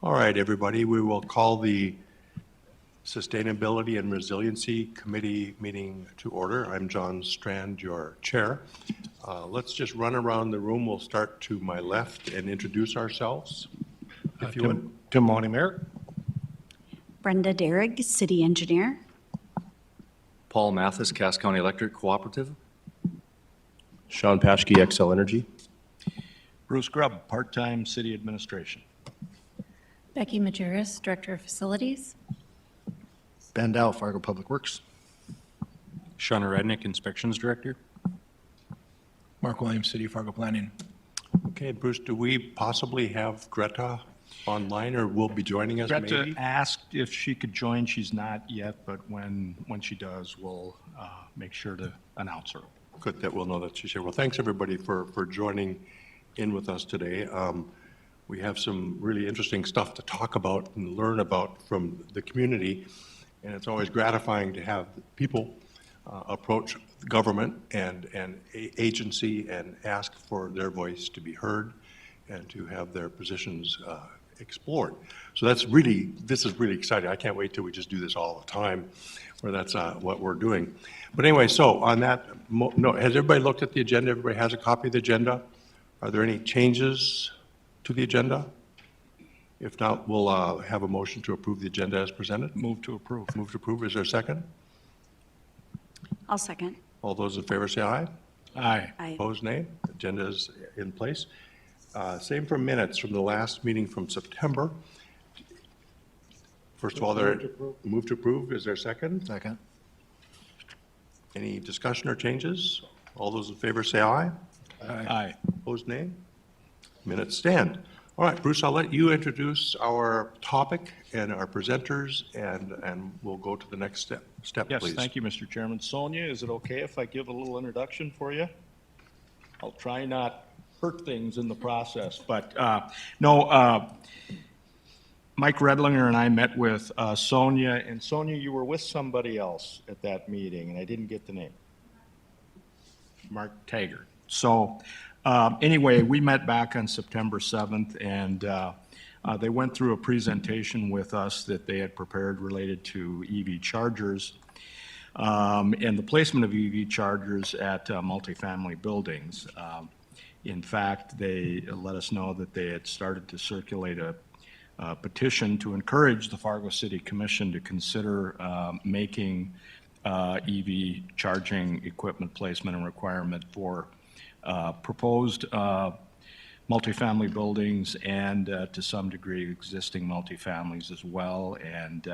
All right, everybody, we will call the Sustainability and Resiliency Committee meeting to order. I'm John Strand, your chair. Let's just run around the room. We'll start to my left and introduce ourselves, if you would. Tim Mahoney, Mayor. Brenda Derrig, City Engineer. Paul Mathis, Cass County Electric Cooperative. Sean Paschke, XL Energy. Bruce Grubb, part-time City Administration. Becky Majerus, Director of Facilities. Ben Dow, Fargo Public Works. Shauna Rednick, Inspections Director. Mark Williams, City Fargo Planning. Okay, Bruce, do we possibly have Greta online or will be joining us Greta maybe? asked if she could join. She's not yet, but when she does, we'll make sure to announce her. Good that we'll know that she's here. Well, thanks everybody for joining in with us today. We have some really interesting stuff to talk about and learn about from the community. And it's always gratifying to have people approach government and agency and ask for their voice to be heard and to have their positions explored. So this is really exciting. I can't wait till we just do this all the time, where that's what we're doing. But anyway, so on that note, has everybody looked at the agenda? Everybody has a copy of the agenda? Are there any changes to the agenda? If not, we'll have a motion to approve the agenda as presented. Move to approve. Move to approve. Is there a second? I'll second. All those in favor say aye. Aye. Aye. Opposed, nay. Agenda is in place. Same for minutes from the last meeting from September. First of all, move to approve. Is there a second? Second. Any discussion or changes? All those in favor say aye. Aye. Opposed, nay. Minutes stand. All right, Bruce, I'll let you introduce our topic and our presenters, and we'll go to the next step, Yes, please. thank you, Mr. Chairman. Sonia, is it okay if I give a little introduction for you? I'll try not hurt things in the process, but Mike Redlinger and I met with Sonia, and Sonia, you were with somebody else at that meeting, and I didn't get the name. Mark Taggart. So anyway, we met back on September 7th, and they went through a presentation with us that they had prepared related to EV chargers and the placement of EV chargers at multifamily buildings. In fact, they let us know that they had started to circulate a petition to encourage the Fargo City Commission to consider making EV charging equipment placement and requirement for proposed multifamily buildings and to some degree existing multifamilies as well. And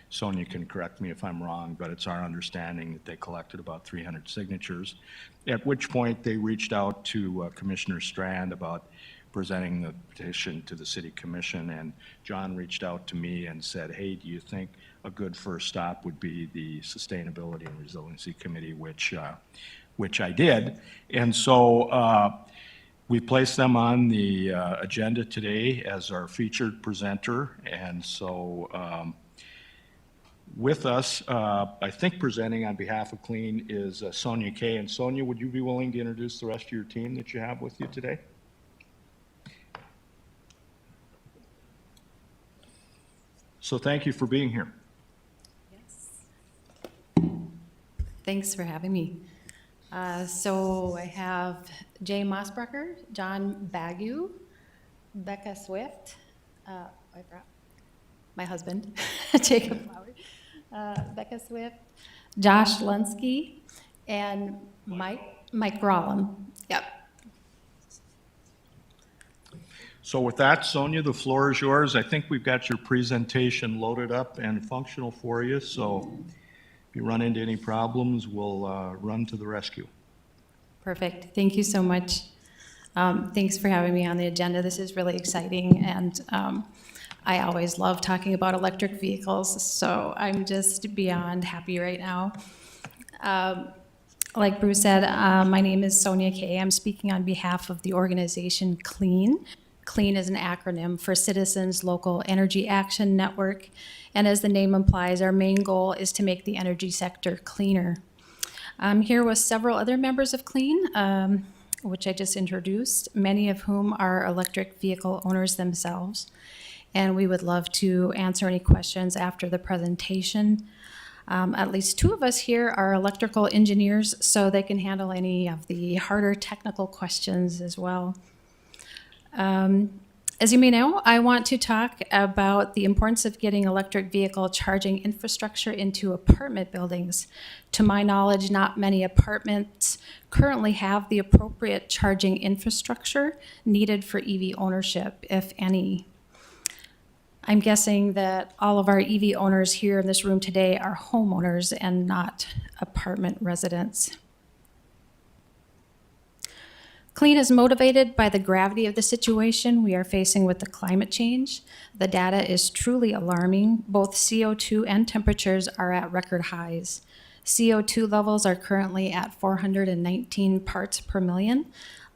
Sonia can correct me if I'm wrong, but it's our understanding that they collected about 300 signatures, at which point they reached out to Commissioner Strand about presenting the petition to the City Commission, and John reached out to me and said, hey, do you think a good first stop would be the Sustainability and Resiliency Committee, which I did. And so we placed them on the agenda today as our featured presenter. And so with us, I think presenting on behalf of Clean is Sonia Kay. And Sonia, would you be willing to introduce the rest of your team that you have with you today? So thank you for being here. Yes. Thanks for having me. So I have Jay Mossbrucker, John Bagu, Becca Swift, I brought my husband, Jacob Flower, Becca Swift, Josh Lunsky, and Mike Rollum. Yep. So with that, Sonia, the floor is yours. I think we've got your presentation loaded up and functional for you. So if you run into any problems, we'll run to the rescue. Perfect. Thank you so much. Thanks for having me on the agenda. This is really exciting, and I always love talking about electric vehicles, so I'm just beyond happy right now. Like Bruce said, my name is Sonia Kay. I'm speaking on behalf of the organization CLEAN. CLEAN is an acronym for Citizens Local Energy Action Network, and as the name implies, our main goal is to make the energy sector cleaner. I'm here with several other members of CLEAN, which I just introduced, many of whom are electric vehicle owners themselves. and we would love to answer any questions after the presentation. At least two of us here are electrical engineers, so they can handle any of the harder technical questions as well. As you may know, I want to talk about the importance of getting electric vehicle charging infrastructure into apartment buildings. To my knowledge, not many apartments currently have the appropriate charging infrastructure needed for EV ownership, if any. I'm guessing that all of our EV owners here in this room today are homeowners and not apartment residents. Clean is motivated by the gravity of the situation we are facing with the climate change. The data is truly alarming. Both CO2 and temperatures are at record highs. CO2 levels are currently at 419 parts per million.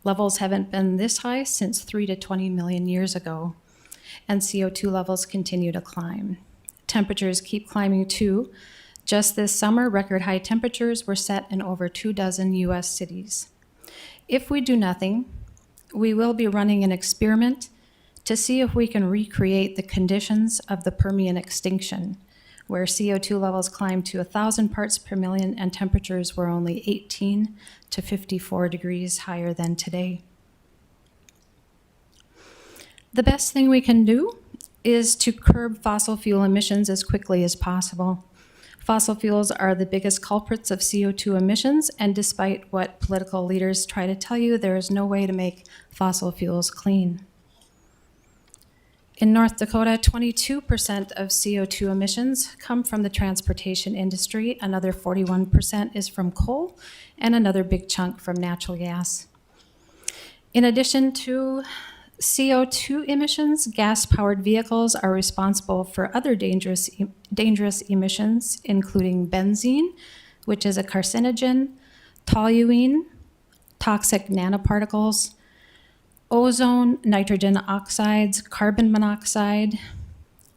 Levels haven't been this high since 3 to 20 million years ago. And CO2 levels continue to climb. Temperatures keep climbing too. Just this summer, record high temperatures were set in over 24 US cities. If we do nothing, we will be running an experiment to see if we can recreate the conditions of the Permian extinction, where CO2 levels climbed to 1,000 parts per million and temperatures were only 18 to 54 degrees higher than today. The best thing we can do is to curb fossil fuel emissions as quickly as possible. Fossil fuels are the biggest culprits of CO2 emissions, and despite what political leaders try to tell you, there is no way to make fossil fuels clean. In North Dakota, 22% of CO2 emissions come from the transportation industry, another 41% is from coal, and another big chunk from natural gas. In addition to CO2 emissions, gas-powered vehicles are responsible for other dangerous emissions, including benzene, which is a carcinogen, toluene, toxic nanoparticles, ozone, nitrogen oxides, carbon monoxide,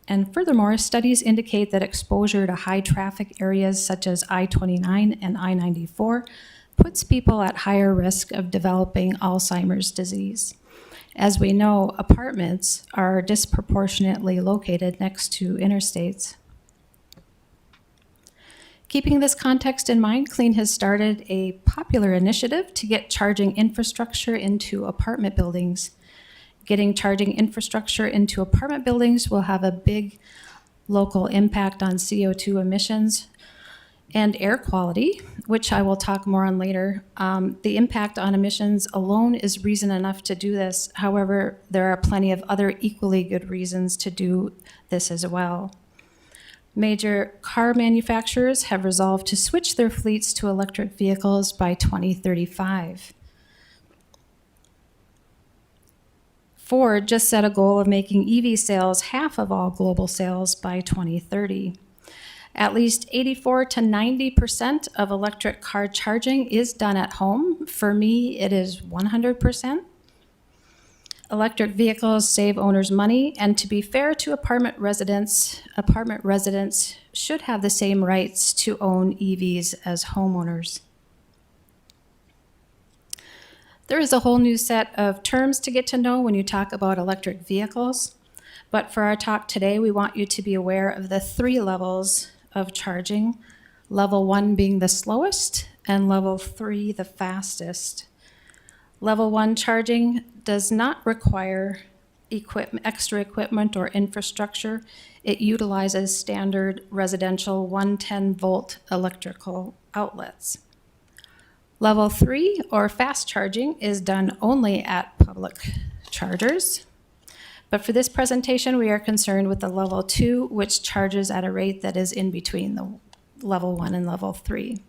and furthermore, studies indicate that exposure to high traffic areas such as I-29 and I-94 puts people at higher risk of developing Alzheimer's disease. As we know, apartments are disproportionately located next to interstates. Keeping this context in mind, Clean has started a popular initiative to get charging infrastructure into apartment buildings. Getting charging infrastructure into apartment buildings will have a big local impact on CO2 emissions and air quality, which I will talk more on later. The impact on emissions alone is reason enough to do this. However, there are plenty of other equally good reasons to do this as well. Major car manufacturers have resolved to switch their fleets to electric vehicles by 2035. Ford just set a goal of making EV sales half of all global sales by 2030. At least 84 to 90% of electric car charging is done at home. For me, it is 100%. Electric vehicles save owners money, and to be fair to apartment residents should have the same rights to own EVs as homeowners. There is a whole new set of terms to get to know when you talk about electric vehicles, but for our talk today, we want you to be aware of the 3 levels of charging, level 1 being the slowest and level 3 the fastest. Level 1 charging does not require extra equipment or infrastructure. It utilizes standard residential 110 volt electrical outlets. Level 3, or fast charging, is done only at public chargers. But for this presentation, we are concerned with the level 2, which charges at a rate that is in between the level 1 and level 3.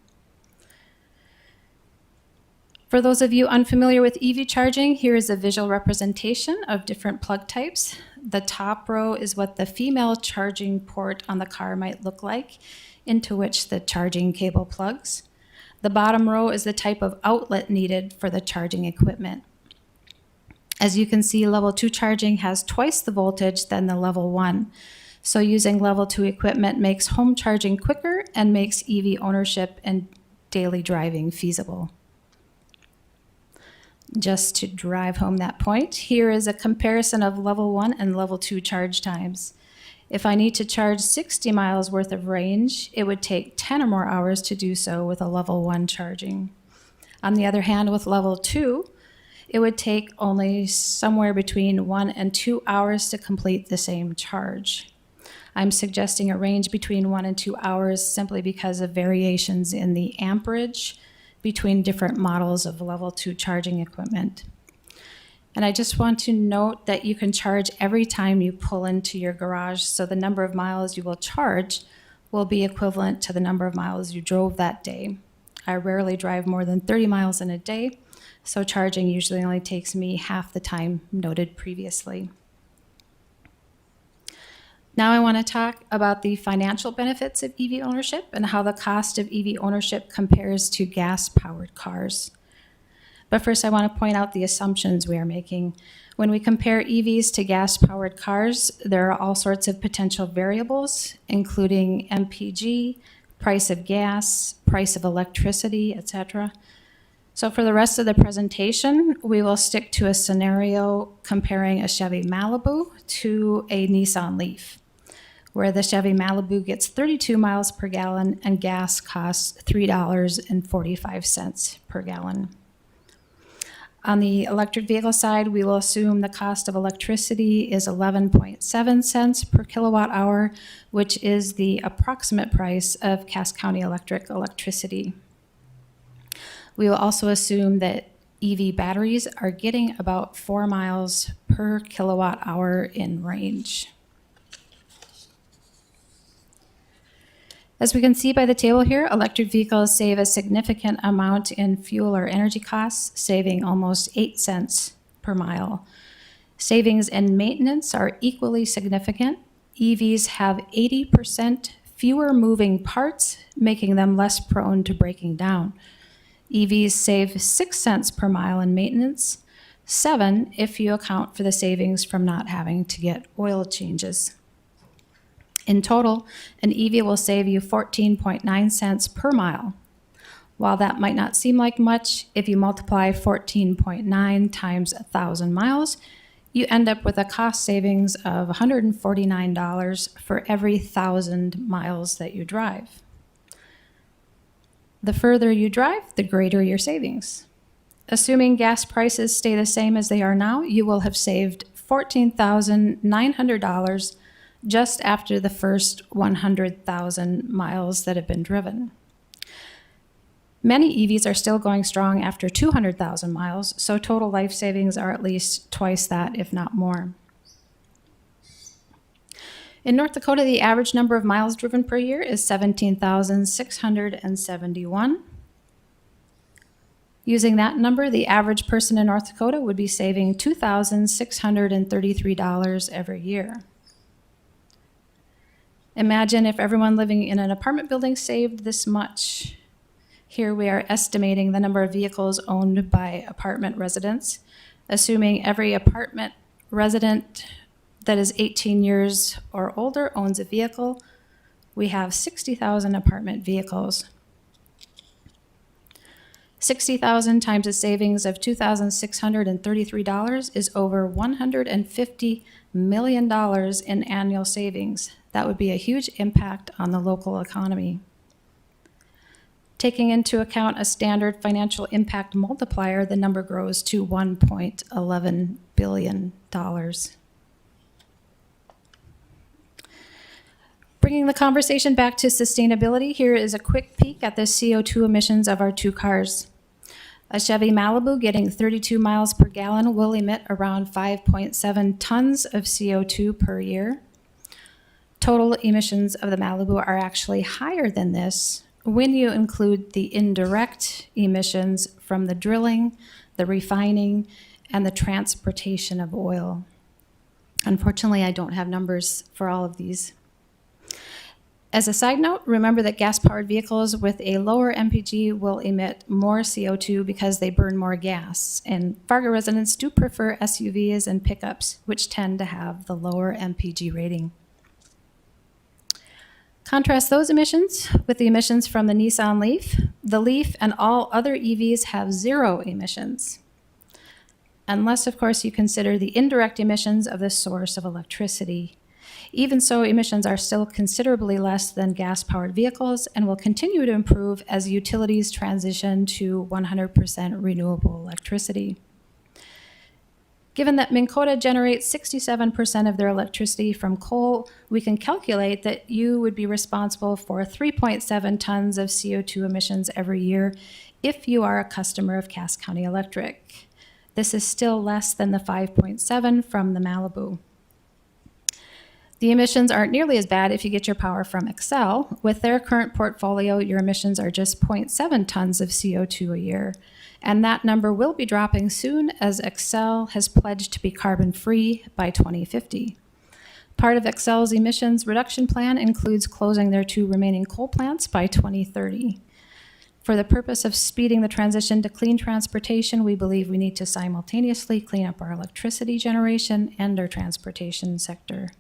For those of you unfamiliar with EV charging, here is a visual representation of different plug types. The top row is what the female charging port on the car might look like, into which the charging cable plugs. The bottom row is the type of outlet needed for the charging equipment. As you can see, level 2 charging has twice the voltage than the level 1. So using level 2 equipment makes home charging quicker and makes EV ownership and daily driving feasible. Just to drive home that point, here is a comparison of level 1 and level 2 charge times. If I need to charge 60 miles worth of range, it would take 10 or more hours to do so with a level 1 charging. On the other hand, with level 2, it would take only somewhere between 1 and 2 hours to complete the same charge. I'm suggesting a range between 1 and 2 hours simply because of variations in the amperage between different models of level 2 charging equipment. And I just want to note that you can charge every time you pull into your garage, so the number of miles you will charge will be equivalent to the number of miles you drove that day. I rarely drive more than 30 miles in a day, so charging usually only takes me half the time noted previously. Now I want to talk about the financial benefits of EV ownership and how the cost of EV ownership compares to gas-powered cars. But first, I want to point out the assumptions we are making. When we compare EVs to gas-powered cars, there are all sorts of potential variables, including MPG, price of gas, price of electricity, etc. So for the rest of the presentation, we will stick to a scenario comparing a Chevy Malibu to a Nissan Leaf, where the Chevy Malibu gets 32 miles per gallon and gas costs $3.45 per gallon. On the electric vehicle side, we will assume the cost of electricity is 11.7 cents per kilowatt hour, which is the approximate price of Cass County Electric electricity. We will also assume that EV batteries are getting about 4 miles per kilowatt hour in range. As we can see by the table here, electric vehicles save a significant amount in fuel or energy costs, saving almost 8 cents per mile. Savings in maintenance are equally significant. EVs have 80% fewer moving parts, making them less prone to breaking down. EVs save 6 cents per mile in maintenance, 7 if you account for the savings from not having to get oil changes. In total, an EV will save you 14.9 cents per mile. While that might not seem like much, if you multiply 14.9 times 1,000 miles, you end up with a cost savings of $149 for every 1,000 miles that you drive. The further you drive, the greater your savings. Assuming gas prices stay the same as they are now, you will have saved $14,900 just after the first 100,000 miles that have been driven. Many EVs are still going strong after 200,000 miles, so total life savings are at least twice that, if not more. In North Dakota, the average number of miles driven per year is 17,671. Using that number, the average person in North Dakota would be saving $2,633 every year. Imagine if everyone living in an apartment building saved this much. Here we are estimating the number of vehicles owned by apartment residents. Assuming every apartment resident that is 18 years or older owns a vehicle, we have 60,000 apartment vehicles. 60,000 times a savings of $2,633 is over $150 million in annual savings. That would be a huge impact on the local economy. Taking into account a standard financial impact multiplier, the number grows to $1.11 billion. Bringing the conversation back to sustainability, here is a quick peek at the CO2 emissions of our two cars. A Chevy Malibu getting 32 miles per gallon will emit around 5.7 tons of CO2 per year. Total emissions of the Malibu are actually higher than this when you include the indirect emissions from the drilling, the refining, and the transportation of oil. Unfortunately, I don't have numbers for all of these. As a side note, remember that gas-powered vehicles with a lower MPG will emit more CO2 because they burn more gas, and Fargo residents do prefer SUVs and pickups, which tend to have the lower MPG rating. Contrast those emissions with the emissions from the Nissan Leaf. The Leaf and all other EVs have 0 emissions. unless, of course, you consider the indirect emissions of the source of electricity. Even so, emissions are still considerably less than gas-powered vehicles and will continue to improve as utilities transition to 100% renewable electricity. Given that Minn Kota generates 67% of their electricity from coal, we can calculate that you would be responsible for 3.7 tons of CO2 emissions every year if you are a customer of Cass County Electric. This is still less than the 5.7 from the Malibu. The emissions aren't nearly as bad if you get your power from Xcel. With their current portfolio, your emissions are just 0.7 tons of CO2 a year. And that number will be dropping soon as Xcel has pledged to be carbon-free by 2050. Part of Xcel's emissions reduction plan includes closing their 2 remaining coal plants by 2030. For the purpose of speeding the transition to clean transportation, we believe we need to simultaneously clean up our electricity generation and our transportation sector.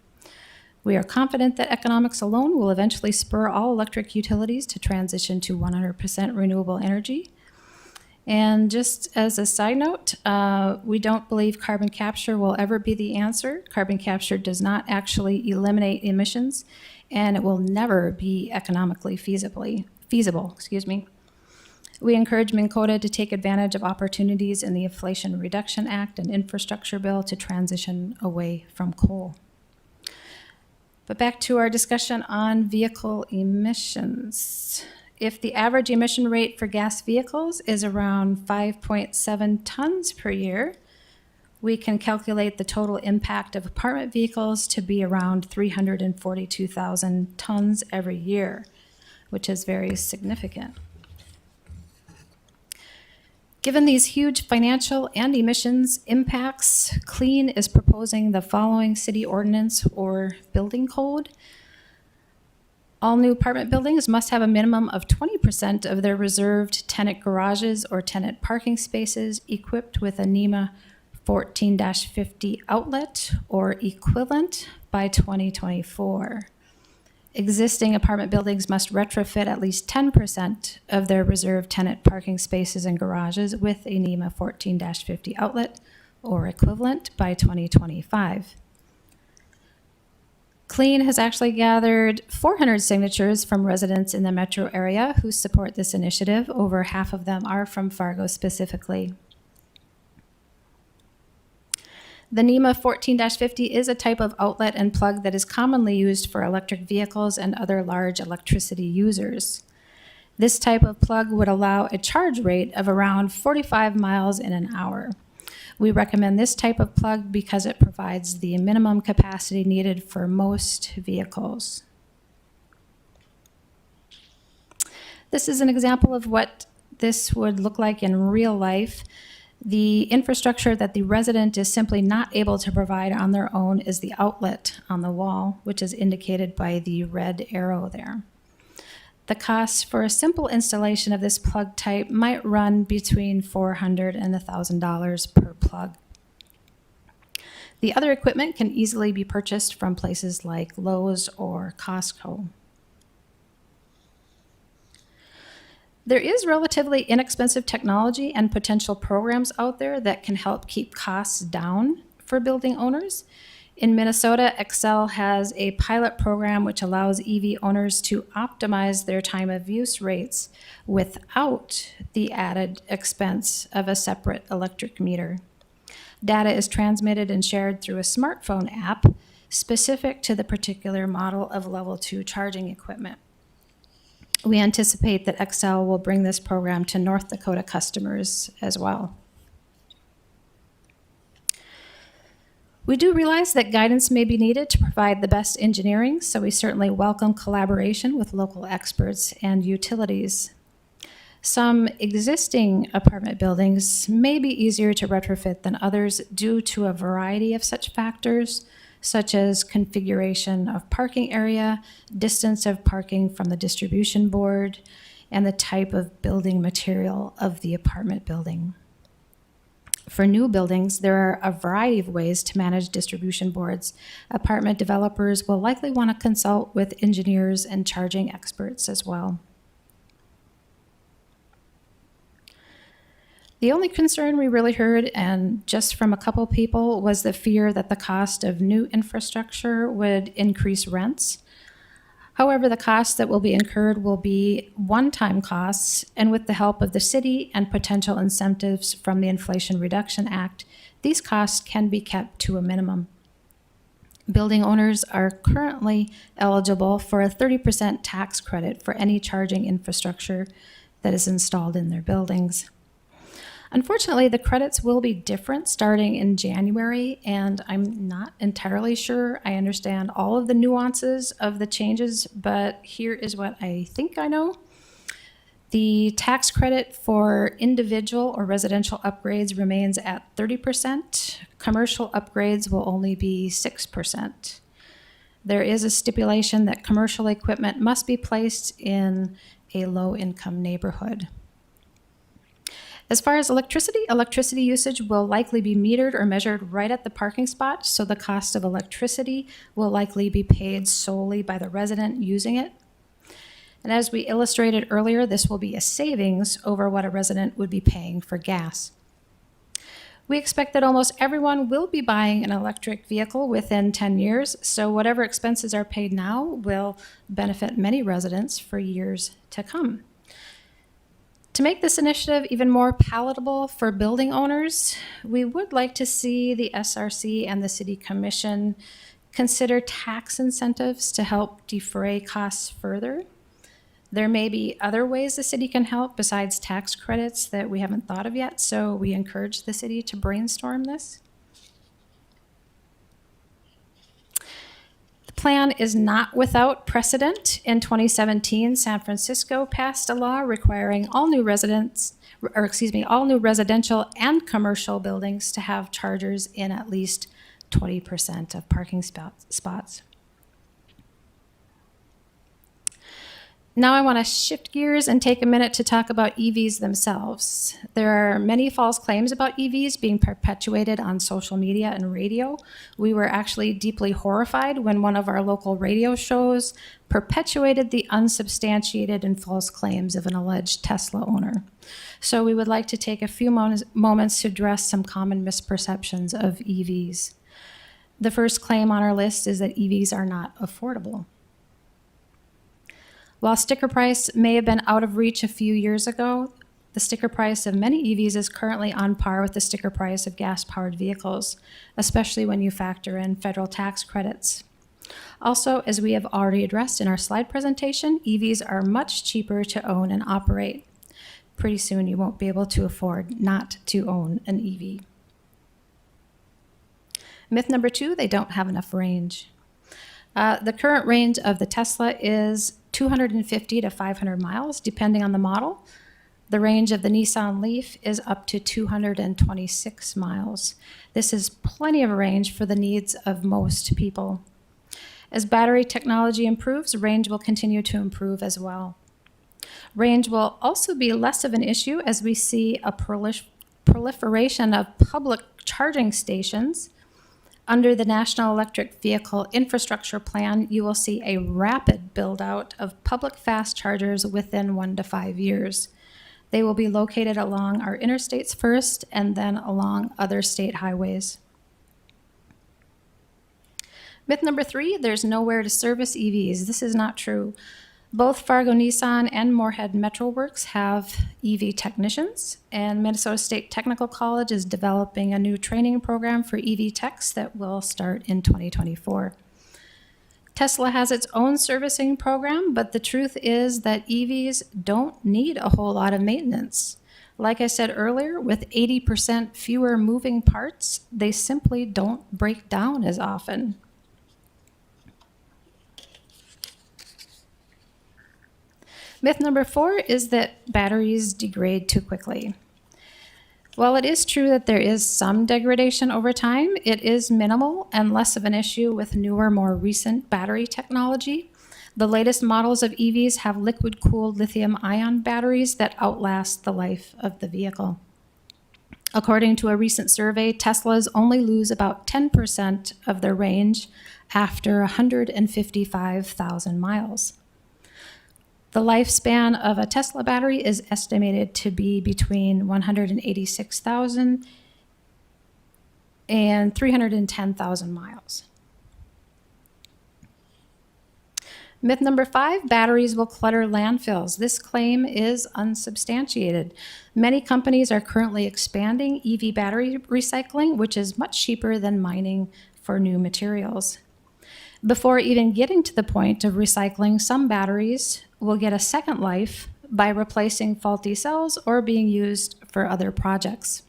We are confident that economics alone will eventually spur all electric utilities to transition to 100% renewable energy. And just as a side note, we don't believe carbon capture will ever be the answer. Carbon capture does not actually eliminate emissions, and it will never be economically feasible. We encourage Minn Kota to take advantage of opportunities in the Inflation Reduction Act and Infrastructure Bill to transition away from coal. But back to our discussion on vehicle emissions. If the average emission rate for gas vehicles is around 5.7 tons per year, we can calculate the total impact of apartment vehicles to be around 342,000 tons every year, which is very significant. Given these huge financial and emissions impacts, Clean is proposing the following city ordinance or building code. All new apartment buildings must have a minimum of 20% of their reserved tenant garages or tenant parking spaces equipped with a NEMA 14-50 outlet or equivalent by 2024. Existing apartment buildings must retrofit at least 10% of their reserved tenant parking spaces and garages with a NEMA 14-50 outlet or equivalent by 2025. Clean has actually gathered 400 signatures from residents in the metro area who support this initiative. Over half of them are from Fargo specifically. The NEMA 14-50 is a type of outlet and plug that is commonly used for electric vehicles and other large electricity users. This type of plug would allow a charge rate of around 45 miles in an hour. We recommend this type of plug because it provides the minimum capacity needed for most vehicles. This is an example of what this would look like in real life. The infrastructure that the resident is simply not able to provide on their own is the outlet on the wall, which is indicated by the red arrow there. The cost for a simple installation of this plug type might run between $400 and $1,000 per plug. The other equipment can easily be purchased from places like Lowe's or Costco. There is relatively inexpensive technology and potential programs out there that can help keep costs down for building owners. In Minnesota, Xcel has a pilot program which allows EV owners to optimize their time of use rates without the added expense of a separate electric meter. Data is transmitted and shared through a smartphone app specific to the particular model of level 2 charging equipment. We anticipate that Xcel will bring this program to North Dakota customers as well. We do realize that guidance may be needed to provide the best engineering, so we certainly welcome collaboration with local experts and utilities. Some existing apartment buildings may be easier to retrofit than others due to a variety of such factors, such as configuration of parking area, distance of parking from the distribution board, and the type of building material of the apartment building. For new buildings, there are a variety of ways to manage distribution boards. Apartment developers will likely want to consult with engineers and charging experts as well. The only concern we really heard, and just from a couple people, was the fear that the cost of new infrastructure would increase rents. However, the costs that will be incurred will be one-time costs, and with the help of the city and potential incentives from the Inflation Reduction Act, these costs can be kept to a minimum. Building owners are currently eligible for a 30% tax credit for any charging infrastructure that is installed in their buildings. Unfortunately, the credits will be different starting in January, and I'm not entirely sure I understand all of the nuances of the changes, but here is what I think I know. The tax credit for individual or residential upgrades remains at 30%. Commercial upgrades will only be 6%. There is a stipulation that commercial equipment must be placed in a low-income neighborhood. As far as electricity usage will likely be metered or measured right at the parking spot, so the cost of electricity will likely be paid solely by the resident using it. And as we illustrated earlier, this will be a savings over what a resident would be paying for gas. We expect that almost everyone will be buying an electric vehicle within 10 years, so whatever expenses are paid now will benefit many residents for years to come. To make this initiative even more palatable for building owners, we would like to see the SRC and the City Commission consider tax incentives to help defray costs further. There may be other ways the city can help besides tax credits that we haven't thought of yet, so we encourage the city to brainstorm this. The plan is not without precedent. In 2017, San Francisco passed a law requiring all new residential and commercial buildings to have chargers in at least 20% of parking spots. Now I want to shift gears and take a minute to talk about EVs themselves. There are many false claims about EVs being perpetuated on social media and radio. We were actually deeply horrified when one of our local radio shows perpetuated the unsubstantiated and false claims of an alleged Tesla owner. So we would like to take a few moments to address some common misperceptions of EVs. The first claim on our list is that EVs are not affordable. While sticker price may have been out of reach a few years ago, the sticker price of many EVs is currently on par with the sticker price of gas-powered vehicles, especially when you factor in federal tax credits. Also, as we have already addressed in our slide presentation, EVs are much cheaper to own and operate. Pretty soon you won't be able to afford not to own an EV. Myth number 2, they don't have enough range. The current range of the Tesla is 250 to 500 miles, depending on the model. The range of the Nissan Leaf is up to 226 miles. This is plenty of a range for the needs of most people. As battery technology improves, range will continue to improve as well. Range will also be less of an issue as we see a proliferation of public charging stations. Under the National Electric Vehicle Infrastructure Plan, you will see a rapid build-out of public fast chargers within 1 to 5 years. They will be located along our interstates first and then along other state highways. Myth number 3, there's nowhere to service EVs. This is not true. Both Fargo Nissan and Moorhead Metro Works have EV technicians, and Minnesota State Technical College is developing a new training program for EV techs that will start in 2024. Tesla has its own servicing program, but the truth is that EVs don't need a whole lot of maintenance. Like I said earlier, with 80% fewer moving parts, they simply don't break down as often. Myth number 4 is that batteries degrade too quickly. While it is true that there is some degradation over time, it is minimal and less of an issue with newer, more recent battery technology. The latest models of EVs have liquid-cooled lithium-ion batteries that outlast the life of the vehicle. According to a recent survey, Teslas only lose about 10% of their range after 155,000 miles. The lifespan of a Tesla battery is estimated to be between 186,000 and 310,000 miles. Myth number 5, batteries will clutter landfills. This claim is unsubstantiated. Many companies are currently expanding EV battery recycling, which is much cheaper than mining for new materials. Before even getting to the point of recycling, some batteries will get a second life by replacing faulty cells or being used for other projects.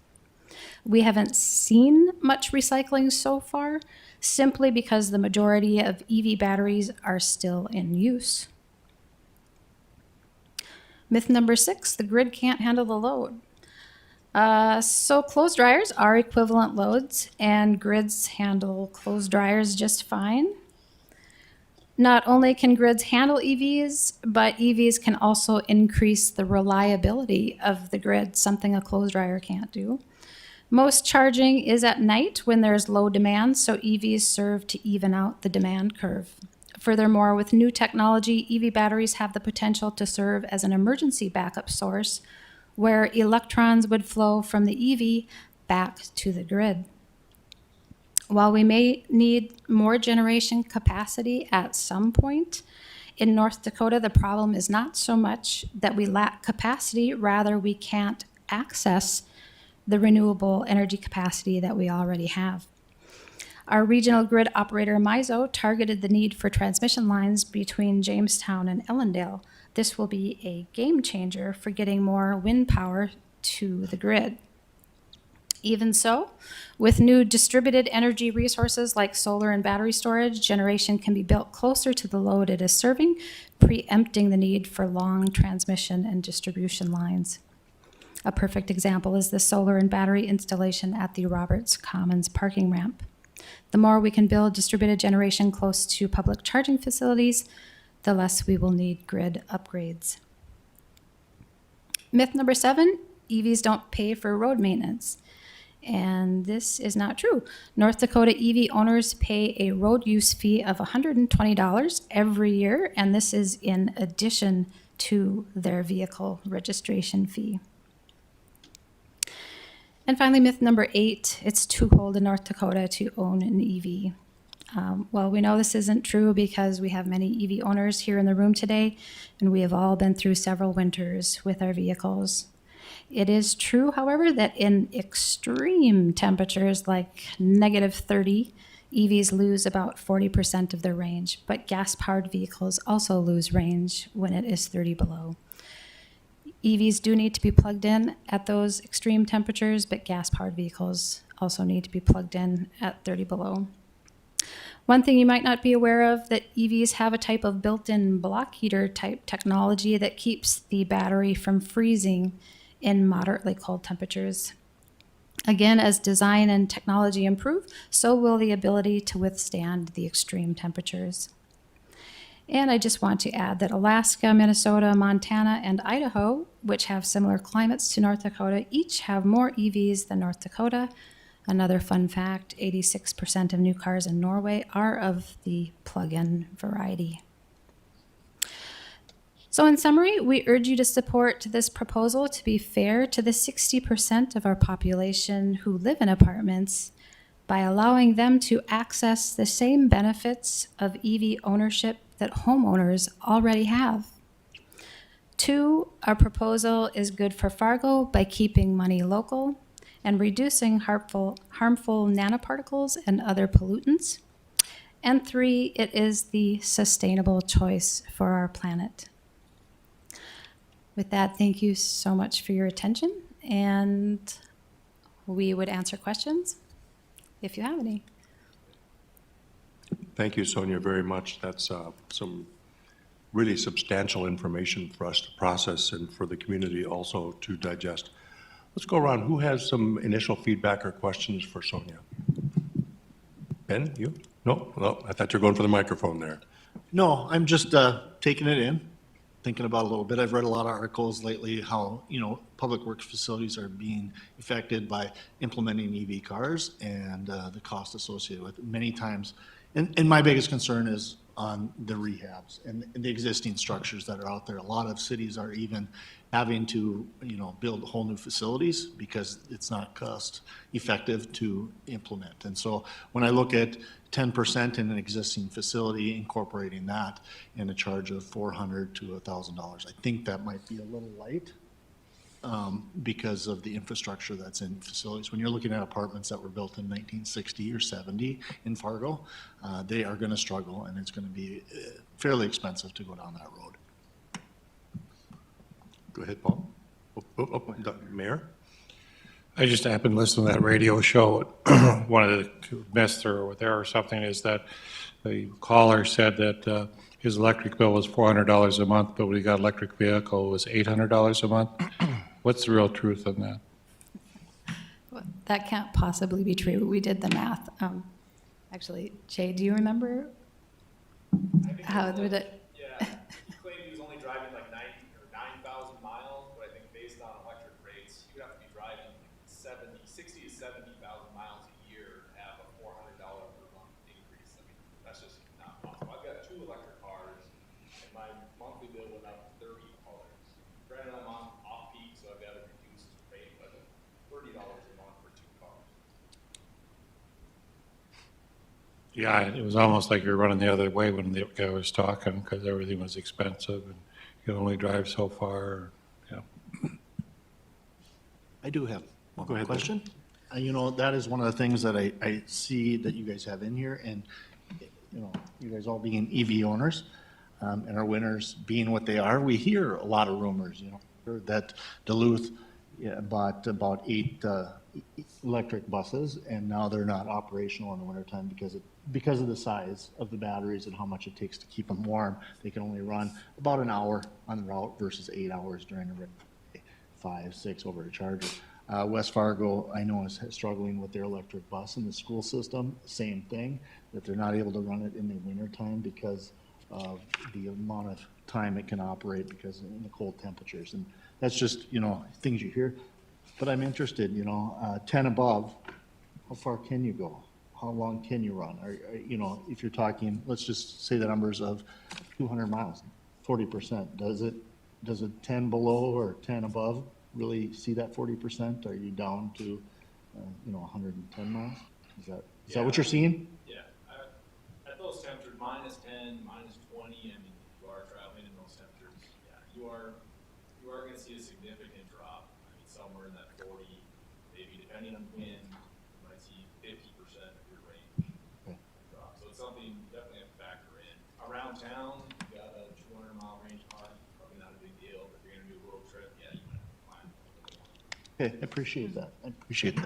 We haven't seen much recycling so far, simply because the majority of EV batteries are still in use. Myth number 6, the grid can't handle the load. So clothes dryers are equivalent loads, and grids handle clothes dryers just fine. Not only can grids handle EVs, but EVs can also increase the reliability of the grid, something a clothes dryer can't do. Most charging is at night when there's low demand, so EVs serve to even out the demand curve. Furthermore, with new technology, EV batteries have the potential to serve as an emergency backup source where electrons would flow from the EV back to the grid. While we may need more generation capacity at some point, in North Dakota, the problem is not so much that we lack capacity, rather we can't access the renewable energy capacity that we already have. Our regional grid operator, MISO, targeted the need for transmission lines between Jamestown and Ellendale. This will be a game changer for getting more wind power to the grid. Even so, with new distributed energy resources like solar and battery storage, generation can be built closer to the load it is serving, preempting the need for long transmission and distribution lines. A perfect example is the solar and battery installation at the Roberts Commons parking ramp. The more we can build distributed generation close to public charging facilities, the less we will need grid upgrades. Myth number 7, EVs don't pay for road maintenance. And this is not true. North Dakota EV owners pay a road use fee of $120 every year, and this is in addition to their vehicle registration fee. And finally, myth number 8, it's too cold in North Dakota to own an EV. Well, we know this isn't true because we have many EV owners here in the room today, and we have all been through several winters with our vehicles. It is true, however, that in extreme temperatures like -30, EVs lose about 40% of their range, but gas-powered vehicles also lose range when it is 30 below. EVs do need to be plugged in at those extreme temperatures, but gas-powered vehicles also need to be plugged in at 30 below. One thing you might not be aware of, that EVs have a type of built-in block heater type technology that keeps the battery from freezing in moderately cold temperatures. Again, as design and technology improve, so will the ability to withstand the extreme temperatures. And I just want to add that Alaska, Minnesota, Montana, and Idaho, which have similar climates to North Dakota, each have more EVs than North Dakota. Another fun fact, 86% of new cars in Norway are of the plug-in variety. So in summary, we urge you to support this proposal to be fair to the 60% of our population who live in apartments by allowing them to access the same benefits of EV ownership that homeowners already have. 2, our proposal is good for Fargo by keeping money local and reducing harmful nanoparticles and other pollutants. And 3, it is the sustainable choice for our planet. With that, thank you so much for your attention, and we would answer questions if you have any. Thank you, Sonia, very much. That's some really substantial information for us to process and for the community also to digest. Let's go around. Who has some initial feedback or questions for Sonia? Ben, you? No? Well, I thought you were going for the microphone there. No, I'm just taking it in, thinking about it a little bit. I've read a lot of articles lately how, public works facilities are being affected by implementing EV cars and the cost associated with it many times. And my biggest concern is on the rehabs and the existing structures that are out there. A lot of cities are even having to, build whole new facilities because it's not cost effective to implement. And so when I look at 10% in an existing facility, incorporating that in a charge of $400 to $1,000, I think that might be a little light because of the infrastructure that's in facilities. When you're looking at apartments that were built in 1960 or 70 in Fargo, they are going to struggle, and it's going to be fairly expensive to go down that road. Go ahead, Paul. Mayor? I just happened to listen to that radio show. One of the myths or there or something is that the caller said that his electric bill was $400 a month, but when he got an electric vehicle, it was $800 a month. What's the real truth on that? That can't possibly be true. We did the math. Actually, Jay, do you remember how would it? Yeah, he claimed he was only driving like 9,000 miles, but I think based on electric rates, you would have to be driving 60 to 70,000 miles a year to have a $400 per month increase. I mean, that's just not possible. I've got 2 electric cars, and my monthly bill went up $30. Granted, I'm on off-peak, so I've got a reduced rate, but $30 a month for 2 cars. Yeah, it was almost like you were running the other way when the guy was talking because everything was expensive and you could only drive so far. Yeah. I do have one Go more ahead, question. That is one of the things that I see that you guys have in here, and, you guys all being EV owners, and our winners being what they are, we hear a lot of rumors, that Duluth bought about 8 electric buses, and now they're not operational in the wintertime because of the size of the batteries and how much it takes to keep them warm. They can only run about an hour on the route versus 8 hours during a rain day, 5, 6 over a charger. West Fargo, I know, is struggling with their electric bus in the school system. Same thing, that they're not able to run it in the wintertime because of the amount of time it can operate because in the cold temperatures. And that's just, things you hear. But I'm interested, 10 above, how far can you go? How long can you run? If you're talking, let's just say the numbers of 200 miles, 40%. Does a 10 below or 10 above really see that 40%? Are you down to, 110 miles? Is that what you're seeing? Yeah, at those temperatures, -10, -20, I mean, you are traveling in those temperatures, yeah, you are gonna see a significant drop. I mean, somewhere in that 40, maybe depending on wind, you might see 50% of your range drop. So it's something definitely to factor in. Around town, you got a 200-mile range car, probably not a big deal, but if you're gonna do a road trip, yeah, you might have to climb. Okay, I appreciate that.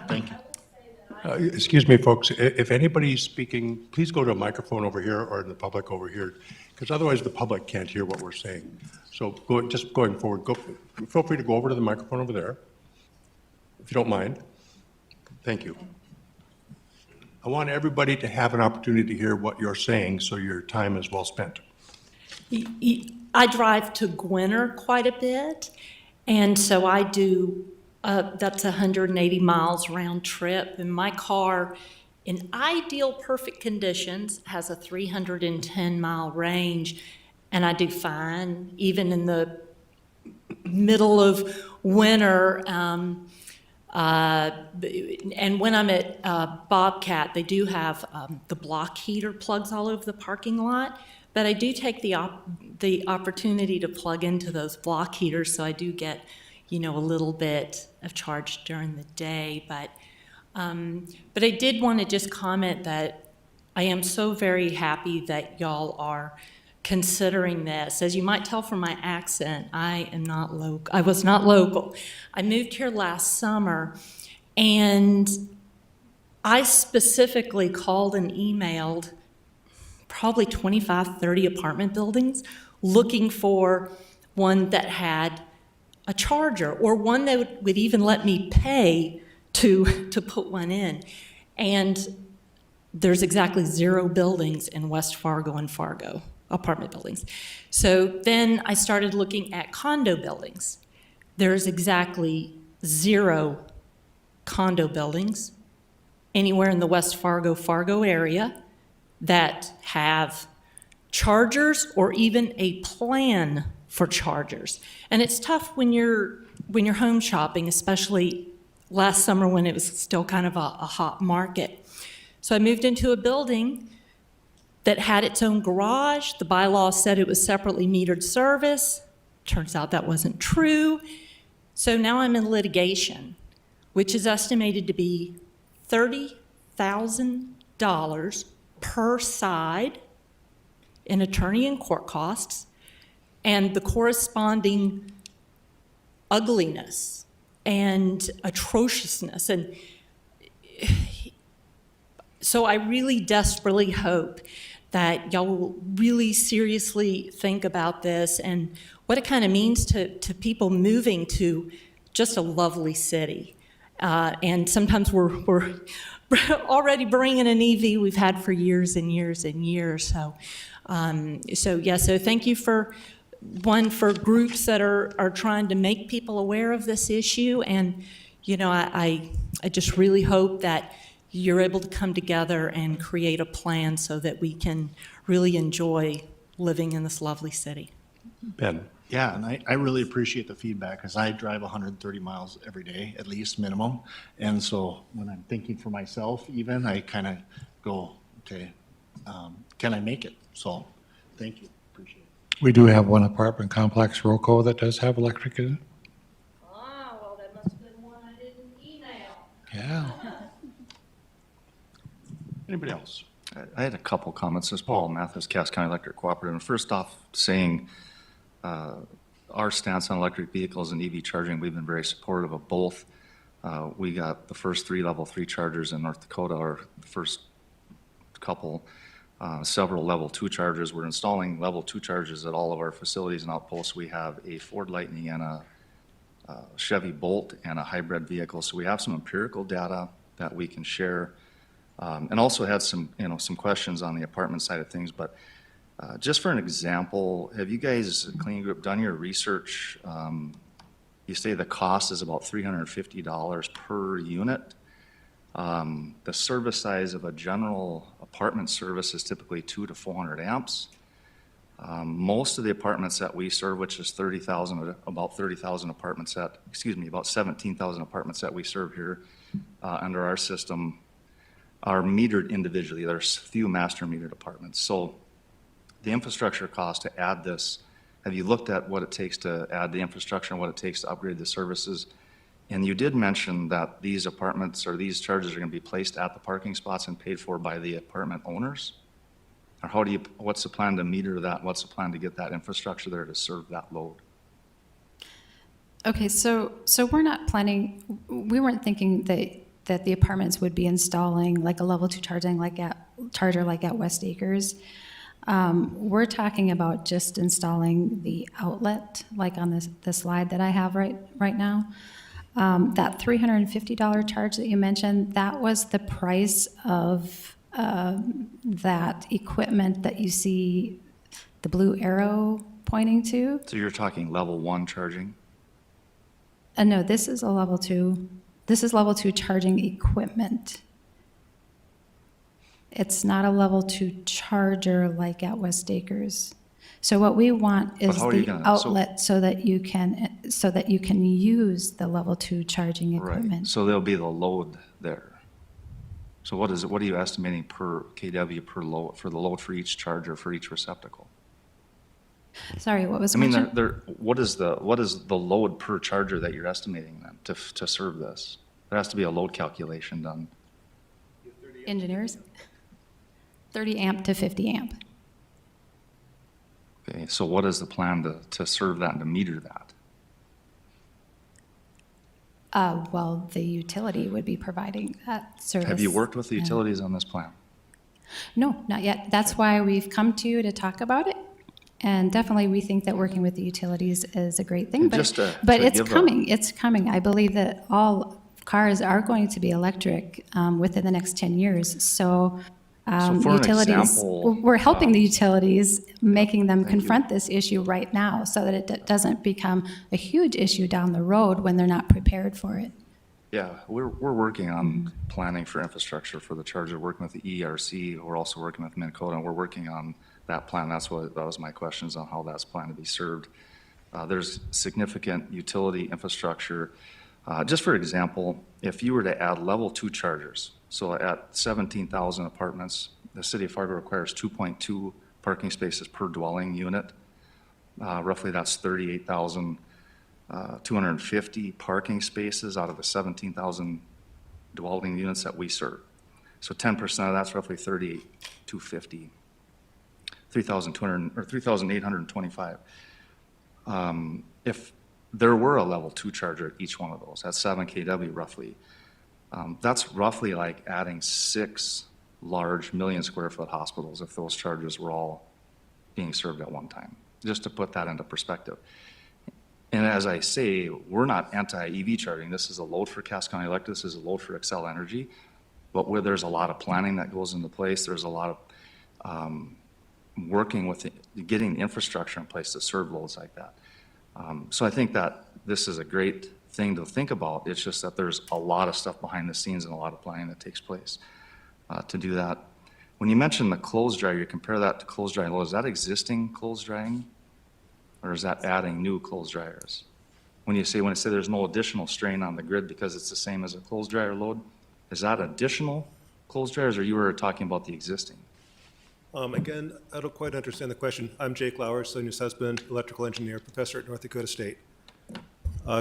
Thank you. Excuse me, folks, if anybody's speaking, please go to a microphone over here or in the public over here, because otherwise the public can't hear what we're saying. So just going forward, feel free to go over to the microphone over there, if you don't mind. Thank you. I want everybody to have an opportunity to hear what you're saying, so your time is well spent. I drive to Gwinner quite a bit, and so I do, that's 180 miles round trip, and my car, in ideal perfect conditions, has a 310-mile range, and I do fine, even in the middle of winter. And when I'm at Bobcat, they do have the block heater plugs all over the parking lot, but I do take the opportunity to plug into those block heaters, so I do get, a little bit of charge during the day. But I did want to just comment that I am so very happy that y'all are considering this. As you might tell from my accent, I was not local. I moved here last summer, and I specifically called and emailed probably 25, 30 apartment buildings looking for one that had a charger, or one that would even let me pay to put one in. And there's exactly 0 buildings in West Fargo and Fargo, apartment buildings. So then I started looking at condo buildings. There's exactly 0 condo buildings anywhere in the West Fargo area that have chargers or even a plan for chargers. And it's tough when you're home shopping, especially last summer when it was still kind of a hot market. So I moved into a building that had its own garage. The bylaw said it was separately metered service. Turns out that wasn't true. So now I'm in litigation, which is estimated to be $30,000 per side in attorney and court costs, and the corresponding ugliness and atrociousness. And so I really desperately hope that y'all will really seriously think about this and what it kind of means to people moving to just a lovely city. And sometimes we're already bringing an EV we've had for years and years and years. So thank you for groups that are trying to make people aware of this issue. And, I just really hope that you're able to come together and create a plan so that we can really enjoy living in this lovely city. Ben? Yeah, and I really appreciate the feedback, because I drive 130 miles every day, at least minimum. And so when I'm thinking for myself even, I kind of go, okay, can I make it? So, thank you, appreciate it. We do have one apartment complex, Roco, that does have electric in it. Well, that must have been one I didn't email. Yeah. Anybody else? I had a couple comments. This is Paul Mathis, Cass County Electric Cooperative. First off, saying our stance on electric vehicles and EV charging, we've been very supportive of both. We got the first 3 level 3 chargers in North Dakota, or the first couple, several level 2 chargers. We're installing level 2 chargers at all of our facilities and outposts. We have a Ford Lightning and a Chevy Bolt and a hybrid vehicle. So we have some empirical data that we can share. And also had some questions on the apartment side of things, but just for an example, have you guys, Clean Group, done your research? You say the cost is about $350 per unit. The service size of a general apartment service is typically 200 to 400 amps. Most of the apartments that we serve, which is about 17,000 apartments that we serve here under our system, are metered individually. There's few master metered apartments. So the infrastructure cost to add this, have you looked at what it takes to add the infrastructure and what it takes to upgrade the services? And you did mention that these apartments or these charges are going to be placed at the parking spots and paid for by the apartment owners? Or what's the plan to meter that? What's the plan to get that infrastructure there to serve that load? Okay, so we're not planning, we weren't thinking that the apartments would be installing like a level 2 charger like at West Acres. We're talking about just installing the outlet, like on the slide that I have right now. That $350 charge that you mentioned, that was the price of that equipment that you see the blue arrow pointing to. So you're talking level 1 charging? No, this is a level 2. This is level 2 charging equipment. It's not a level 2 charger like at West Acres. So what we want is the outlet so that you can use the level 2 charging equipment. Right. So there'll be the load there. So what are you estimating per kW per load for the load for each charger for each receptacle? Sorry, what was mentioned? What is the load per charger that you're estimating then to serve this? There has to be a load calculation done. Engineers? 30 amp to 50 amp. Okay, so what is the plan to serve that and to meter that? Well, the utility would be providing that service. Have you worked with the utilities on this plan? No, not yet. That's why we've come to you to talk about it. And definitely, we think that working with the utilities is a great thing. But it's coming. It's coming. I believe that all cars are going to be electric within the next 10 years. So utilities, we're helping the utilities, making them confront this issue right now so that it doesn't become a huge issue down the road when they're not prepared for it. Yeah, we're working on planning for infrastructure for the charger, working with the ERC. We're also working with Minnesota, and we're working on that plan. That was my questions on how that's planned to be served. There's significant utility infrastructure. Just for example, if you were to add level 2 chargers, so at 17,000 apartments, the city of Fargo requires 2.2 parking spaces per dwelling unit. Roughly that's 38,250 parking spaces out of the 17,000 dwelling units that we serve. So 10% of that's roughly 38,250, 3,200 or 3,825. If there were a level 2 charger at each one of those, that's 7 kW roughly, that's roughly like adding 6 large million square foot hospitals if those chargers were all being served at one time, just to put that into perspective. And as I say, we're not anti-EV charging. This is a load for Cass County Electric. This is a load for Xcel Energy. But where there's a lot of planning that goes into place, there's a lot of working with getting the infrastructure in place to serve loads like that. So I think that this is a great thing to think about. It's just that there's a lot of stuff behind the scenes and a lot of planning that takes place to do that. When you mention the clothes dryer, you compare that to clothes drying load. Is that existing clothes drying, or is that adding new clothes dryers? When I say there's no additional strain on the grid because it's the same as a clothes dryer load, is that additional clothes dryers, or you were talking about the existing? Again, I don't quite understand the question. I'm Jake Lauer, Sonia's husband, electrical engineer, professor at North Dakota State.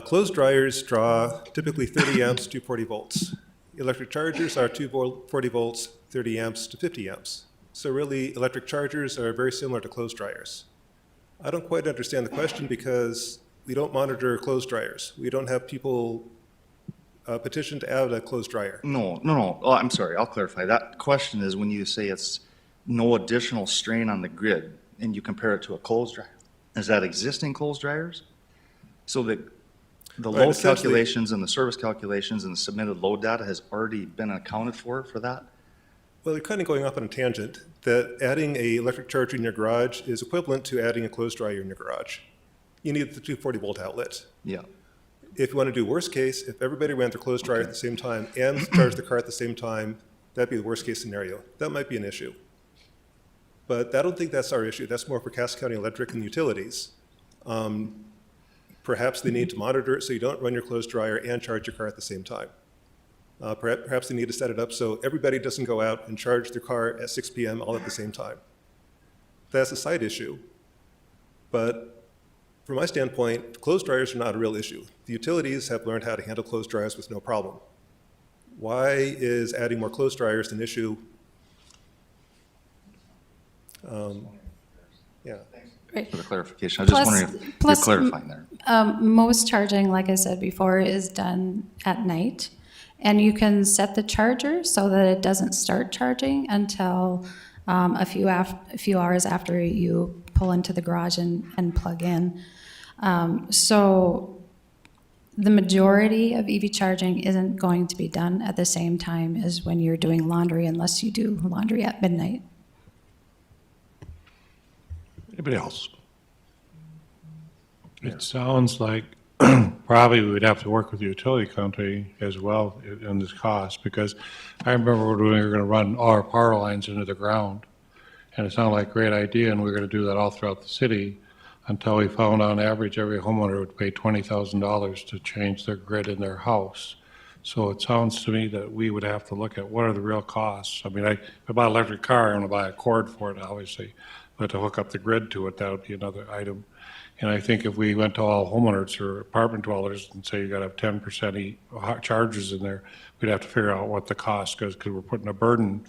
Clothes dryers draw typically 30 amps to 40 volts. Electric chargers are 240 volts, 30 amps to 50 amps. So really, electric chargers are very similar to clothes dryers. I don't quite understand the question because we don't monitor clothes dryers. We don't have people petition to add a clothes dryer. No. Oh, I'm sorry, I'll clarify. That question is when you say it's no additional strain on the grid and you compare it to a clothes dryer. Is that existing clothes dryers? So the load calculations and the service calculations and the submitted load data has already been accounted for that? Well, you're kind of going off on a tangent that adding a electric charger in your garage is equivalent to adding a clothes dryer in your garage. You need the 240 volt outlet. Yeah. If you want to do worst case, if everybody ran their clothes dryer at the same time and charged the car at the same time, that'd be the worst case scenario. That might be an issue. But I don't think that's our issue. That's more for Cass County Electric and utilities. Perhaps they need to monitor it so you don't run your clothes dryer and charge your car at the same time. Perhaps they need to set it up so everybody doesn't go out and charge their car at 6 p.m. all at the same time. That's a side issue. But from my standpoint, clothes dryers are not a real issue. The utilities have learned how to handle clothes dryers with no problem. Why is adding more clothes dryers an issue? Yeah. Right. For the clarification, I was just wondering if you're clarifying there. Most charging, like I said before, is done at night. And you can set the charger so that it doesn't start charging until a few hours after you pull into the garage and plug in. So the majority of EV charging isn't going to be done at the same time as when you're doing laundry, unless you do laundry at midnight. Anybody else? It sounds like probably we would have to work with the utility company as well in this cost, because I remember when we were going to run all our power lines into the ground, and it sounded like a great idea, and we were going to do that all throughout the city, until we found on average every homeowner would pay $20,000 to change their grid in their house. So it sounds to me that we would have to look at what are the real costs. I mean, if I buy an electric car, I'm going to buy a cord for it, obviously, but to hook up the grid to it, that would be another item. And I think if we went to all homeowners or apartment dwellers and say you got to have 10% charges in there, we'd have to figure out what the cost is, because we're putting a burden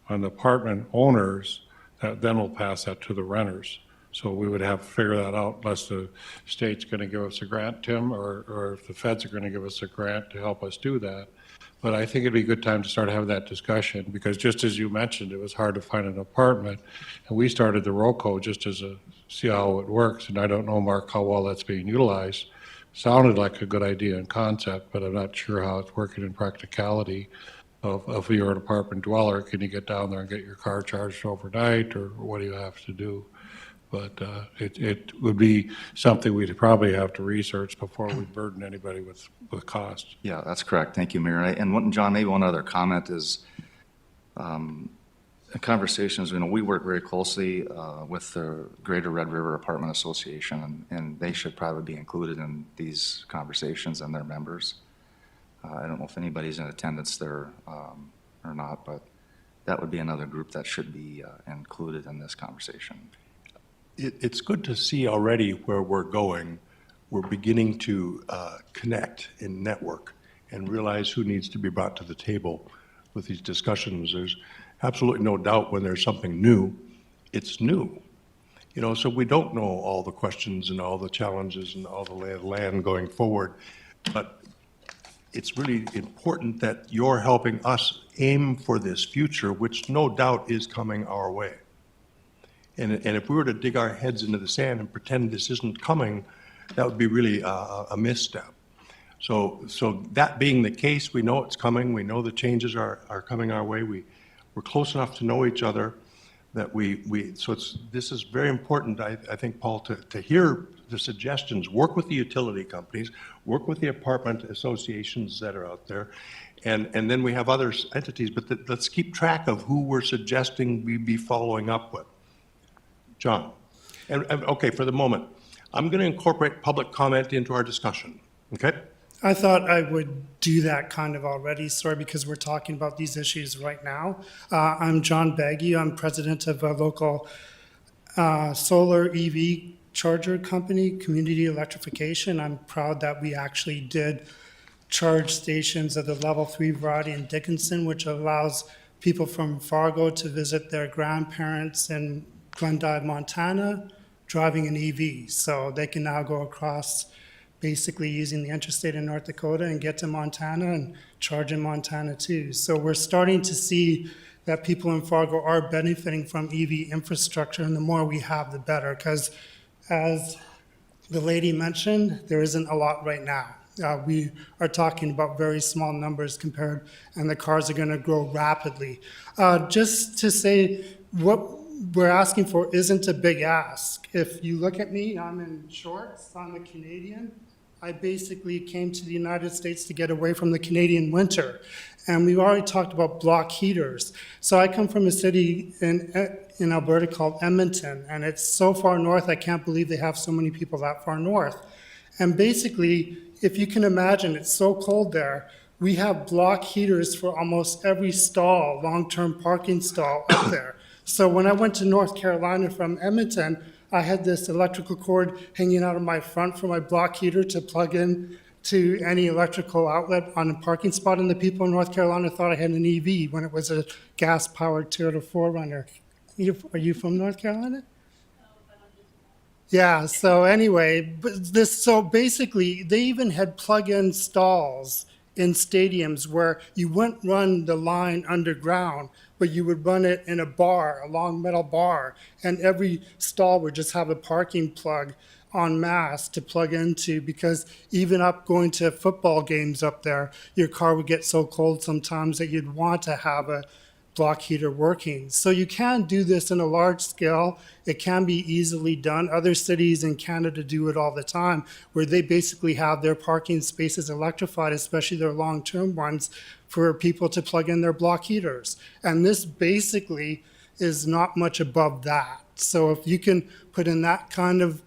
on the apartment owners that then will pass that to the renters. So we would have to figure that out, unless the state's going to give us a grant, Tim, or if the feds are going to give us a grant to help us do that. But I think it'd be a good time to start having that discussion, because just as you mentioned, it was hard to find an apartment. And we started the ROCO just as see how it works. And I don't know, Mark, how well that's being utilized. Sounded like a good idea in concept, but I'm not sure how it's working in practicality. If you're an apartment dweller, can you get down there and get your car charged overnight, or what do you have to do? But it would be something we'd probably have to research before we burden anybody with cost. Yeah, that's correct. Thank you, Mayor. And John, maybe one other comment is conversations, we work very closely with the Greater Red River Apartment Association, and they should probably be included in these conversations and their members. I don't know if anybody's in attendance there or not, but that would be another group that should be included in this conversation. It's good to see already where we're going. We're beginning to connect and network and realize who needs to be brought to the table with these discussions. There's absolutely no doubt when there's something new, it's new. So we don't know all the questions and all the challenges and all the lay of the land going forward, but it's really important that you're helping us aim for this future, which no doubt is coming our way. And if we were to dig our heads into the sand and pretend this isn't coming, that would be really a misstep. So that being the case, we know it's coming. We know the changes are coming our way. We're close enough to know each other that this is very important, I think, Paul, to hear the suggestions, work with the utility companies, work with the apartment associations that are out there, and then we have other entities, but let's keep track of who we're suggesting we be following up with. John, and okay, for the moment, I'm going to incorporate public comment into our discussion, okay? I thought I would do that kind of already, sorry, because we're talking about these issues right now. I'm John Baggy. I'm president of a local solar EV charger company, Community Electrification. I'm proud that we actually did charge stations of the level 3 variety in Dickinson, which allows people from Fargo to visit their grandparents in Glendive, Montana, driving an EV. So they can now go across basically using the interstate in North Dakota and get to Montana and charge in Montana too. So we're starting to see that people in Fargo are benefiting from EV infrastructure, and the more we have, the better, because as the lady mentioned, there isn't a lot right now. We are talking about very small numbers compared, and the cars are going to grow rapidly. Just to say, what we're asking for isn't a big ask. If you look at me, I'm in shorts, I'm a Canadian. I basically came to the United States to get away from the Canadian winter. And we've already talked about block heaters. So I come from a city in Alberta called Edmonton, and it's so far north, I can't believe they have so many people that far north. And basically, if you can imagine, it's so cold there, we have block heaters for almost every stall, long-term parking stall up there. So when I went to North Carolina from Edmonton, I had this electrical cord hanging out of my front for my block heater to plug in to any electrical outlet on a parking spot, and the people in North Carolina thought I had an EV when it was a gas-powered Toyota 4Runner. Are you from North Carolina? Yeah, so anyway, so basically, they even had plug-in stalls in stadiums where you wouldn't run the line underground, but you would run it in a bar, a long metal bar, and every stall would just have a parking plug en masse to plug into, because even up going to football games up there, your car would get so cold sometimes that you'd want to have a block heater working. So you can do this in a large scale. It can be easily done. Other cities in Canada do it all the time, where they basically have their parking spaces electrified, especially their long-term ones, for people to plug in their block heaters. And this basically is not much above that. So if you can put in that kind of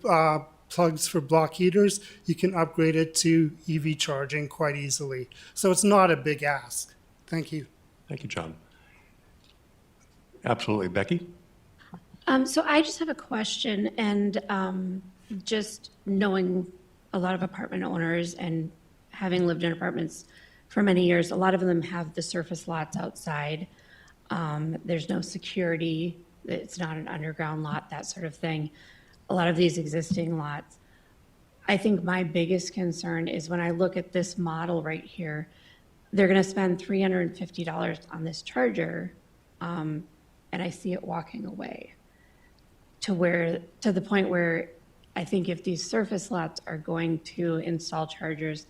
plugs for block heaters, you can upgrade it to EV charging quite easily. So it's not a big ask. Thank you. Thank you, John. Absolutely. Becky? So I just have a question, and just knowing a lot of apartment owners and having lived in apartments for many years, a lot of them have the surface lots outside. There's no security. It's not an underground lot, that sort of thing. A lot of these existing lots. I think my biggest concern is when I look at this model right here, they're going to spend $350 on this charger, and I see it walking away to the point where I think if these surface lots are going to install chargers,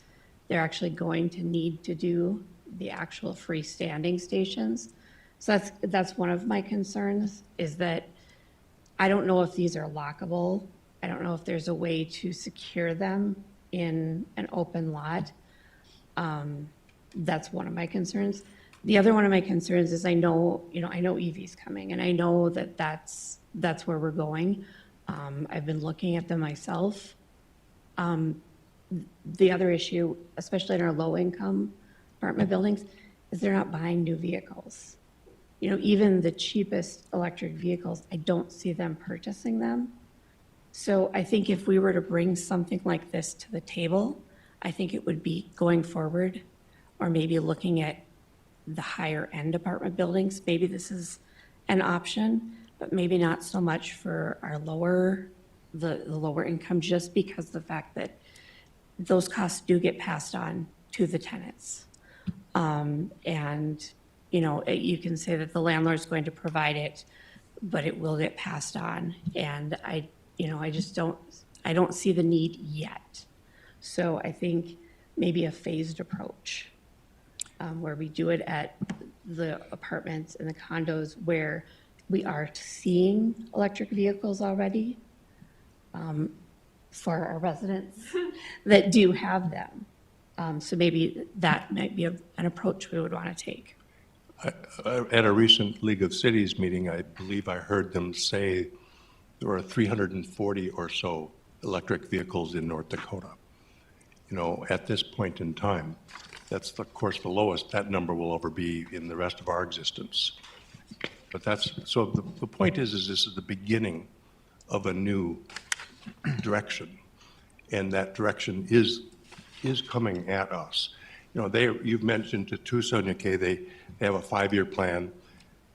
they're actually going to need to do the actual freestanding stations. So that's one of my concerns, is that I don't know if these are lockable. I don't know if there's a way to secure them in an open lot. That's one of my concerns. The other one of my concerns is I know EV's coming, and I know that that's where we're going. I've been looking at them myself. The other issue, especially in our low-income apartment buildings, is they're not buying new vehicles. Even the cheapest electric vehicles, I don't see them purchasing them. So I think if we were to bring something like this to the table, I think it would be going forward, or maybe looking at the higher-end apartment buildings. Maybe this is an option, but maybe not so much for our the lower income, just because the fact that those costs do get passed on to the tenants. And, you can say that the landlord's going to provide it, but it will get passed on. And I just don't see the need yet. So I think maybe a phased approach, where we do it at the apartments and the condos where we are seeing electric vehicles already, for our residents that do have them. So maybe that might be an approach we would want to take. At a recent League of Cities meeting, I believe I heard them say there are 340 or so electric vehicles in North Dakota. At this point in time, that's, of course, the lowest that number will ever be in the rest of our existence. But so the point is this is the beginning of a new direction, and that direction is coming at us. You've mentioned it too, Sonia K. They have a 5-year plan,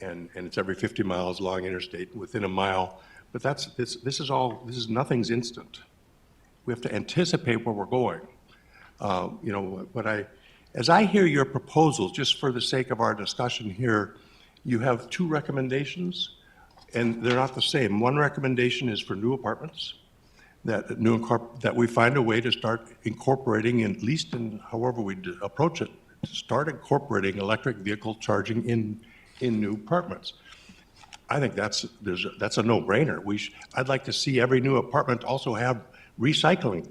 and it's every 50 miles along interstate within a mile. But this is nothing's instant. We have to anticipate where we're going. As I hear your proposals, just for the sake of our discussion here, you have 2 recommendations, and they're not the same. One recommendation is for new apartments, that we find a way to start incorporating, at least in however we approach it, to start incorporating electric vehicle charging in new apartments. I think that's a no-brainer. I'd like to see every new apartment also have recycling.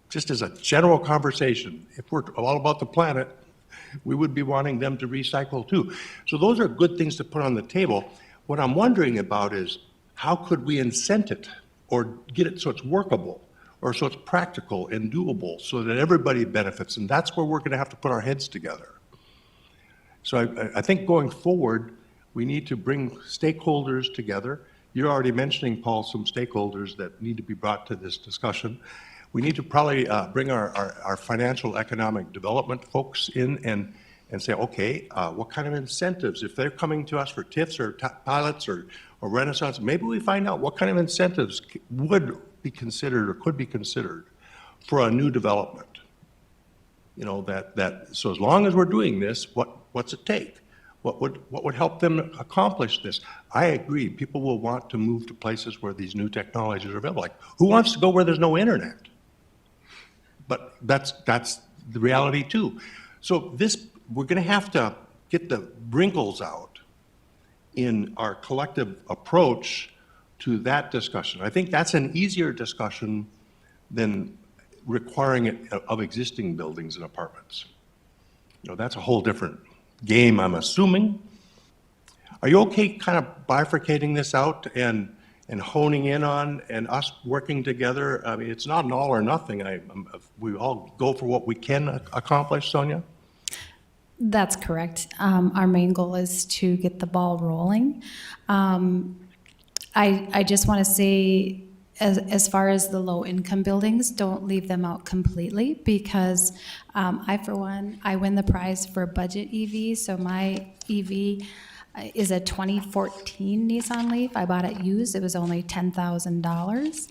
Just as a general conversation, if we're all about the planet, we would be wanting them to recycle too. So those are good things to put on the table. What I'm wondering about is how could we incent it or get it so it's workable or so it's practical and doable so that everybody benefits. And that's where we're going to have to put our heads together. So I think going forward, we need to bring stakeholders together. You're already mentioning, Paul, some stakeholders that need to be brought to this discussion. We need to probably bring our financial economic development folks in and say, okay, what kind of incentives, if they're coming to us for TIFs or pilots or Renaissance, maybe we find out what kind of incentives would be considered or could be considered for a new development. So as long as we're doing this, what's it take? What would help them accomplish this? I agree, people will want to move to places where these new technologies are available. Like, who wants to go where there's no internet? But that's the reality too. So we're going to have to get the wrinkles out in our collective approach to that discussion. I think that's an easier discussion than requiring it of existing buildings and apartments. That's a whole different game, I'm assuming. Are you okay kind of bifurcating this out and honing in on and us working together? I mean, it's not an all or nothing. We all go for what we can accomplish, Sonia? That's correct. Our main goal is to get the ball rolling. I just want to say, as far as the low-income buildings, don't leave them out completely, because for one, I win the prize for budget EV. So my EV is a 2014 Nissan Leaf. I bought it used. It was only $10,000.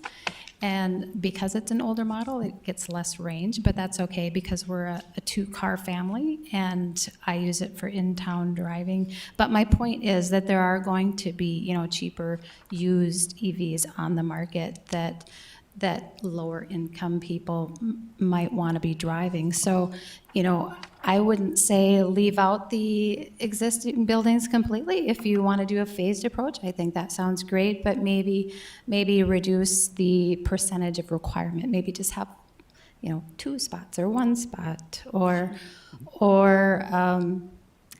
And because it's an older model, it gets less range, but that's okay because we're a 2-car family and I use it for in-town driving. But my point is that there are going to be, cheaper used EVs on the market that lower income people might want to be driving. So, I wouldn't say leave out the existing buildings completely. If you want to do a phased approach, I think that sounds great, but maybe reduce the percentage of requirement. Maybe just have, 2 spots or 1 spot, or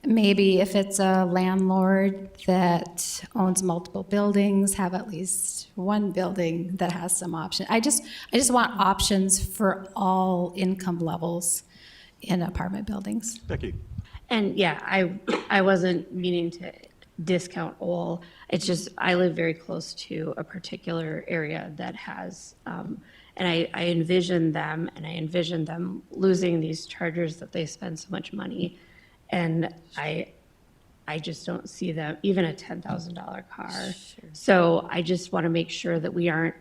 Maybe if it's a landlord that owns multiple buildings, have at least one building that has some option. I just want options for all income levels in apartment buildings. Becky? And yeah, I wasn't meaning to discount all. It's just, I live very close to a particular area that has, and I envision them, and I envision them losing these chargers that they spend so much money. And I just don't see them, even a $10,000 car. So I just want to make sure that we aren't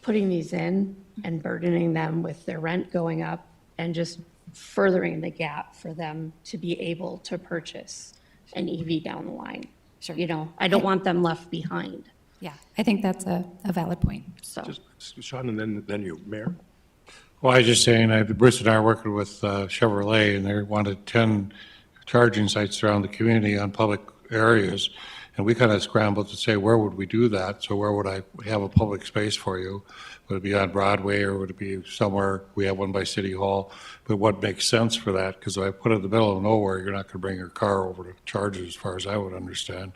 putting these in and burdening them with their rent going up and just furthering the gap for them to be able to purchase an EV down the line. Sure. You know, I don't want them left behind, Yeah, I think that's a valid point. so. Just Sean, and then you, Mayor? Well, I was just saying, Bruce and I are working with Chevrolet, and they wanted 10 charging sites around the community on public areas. And we kind of scrambled to say, where would we do that? So where would I have a public space for you? Would it be on Broadway, or would it be somewhere? We have one by City Hall. But what makes sense for that? Because if I put it in the middle of nowhere, you're not going to bring your car over to charge it, as far as I would understand.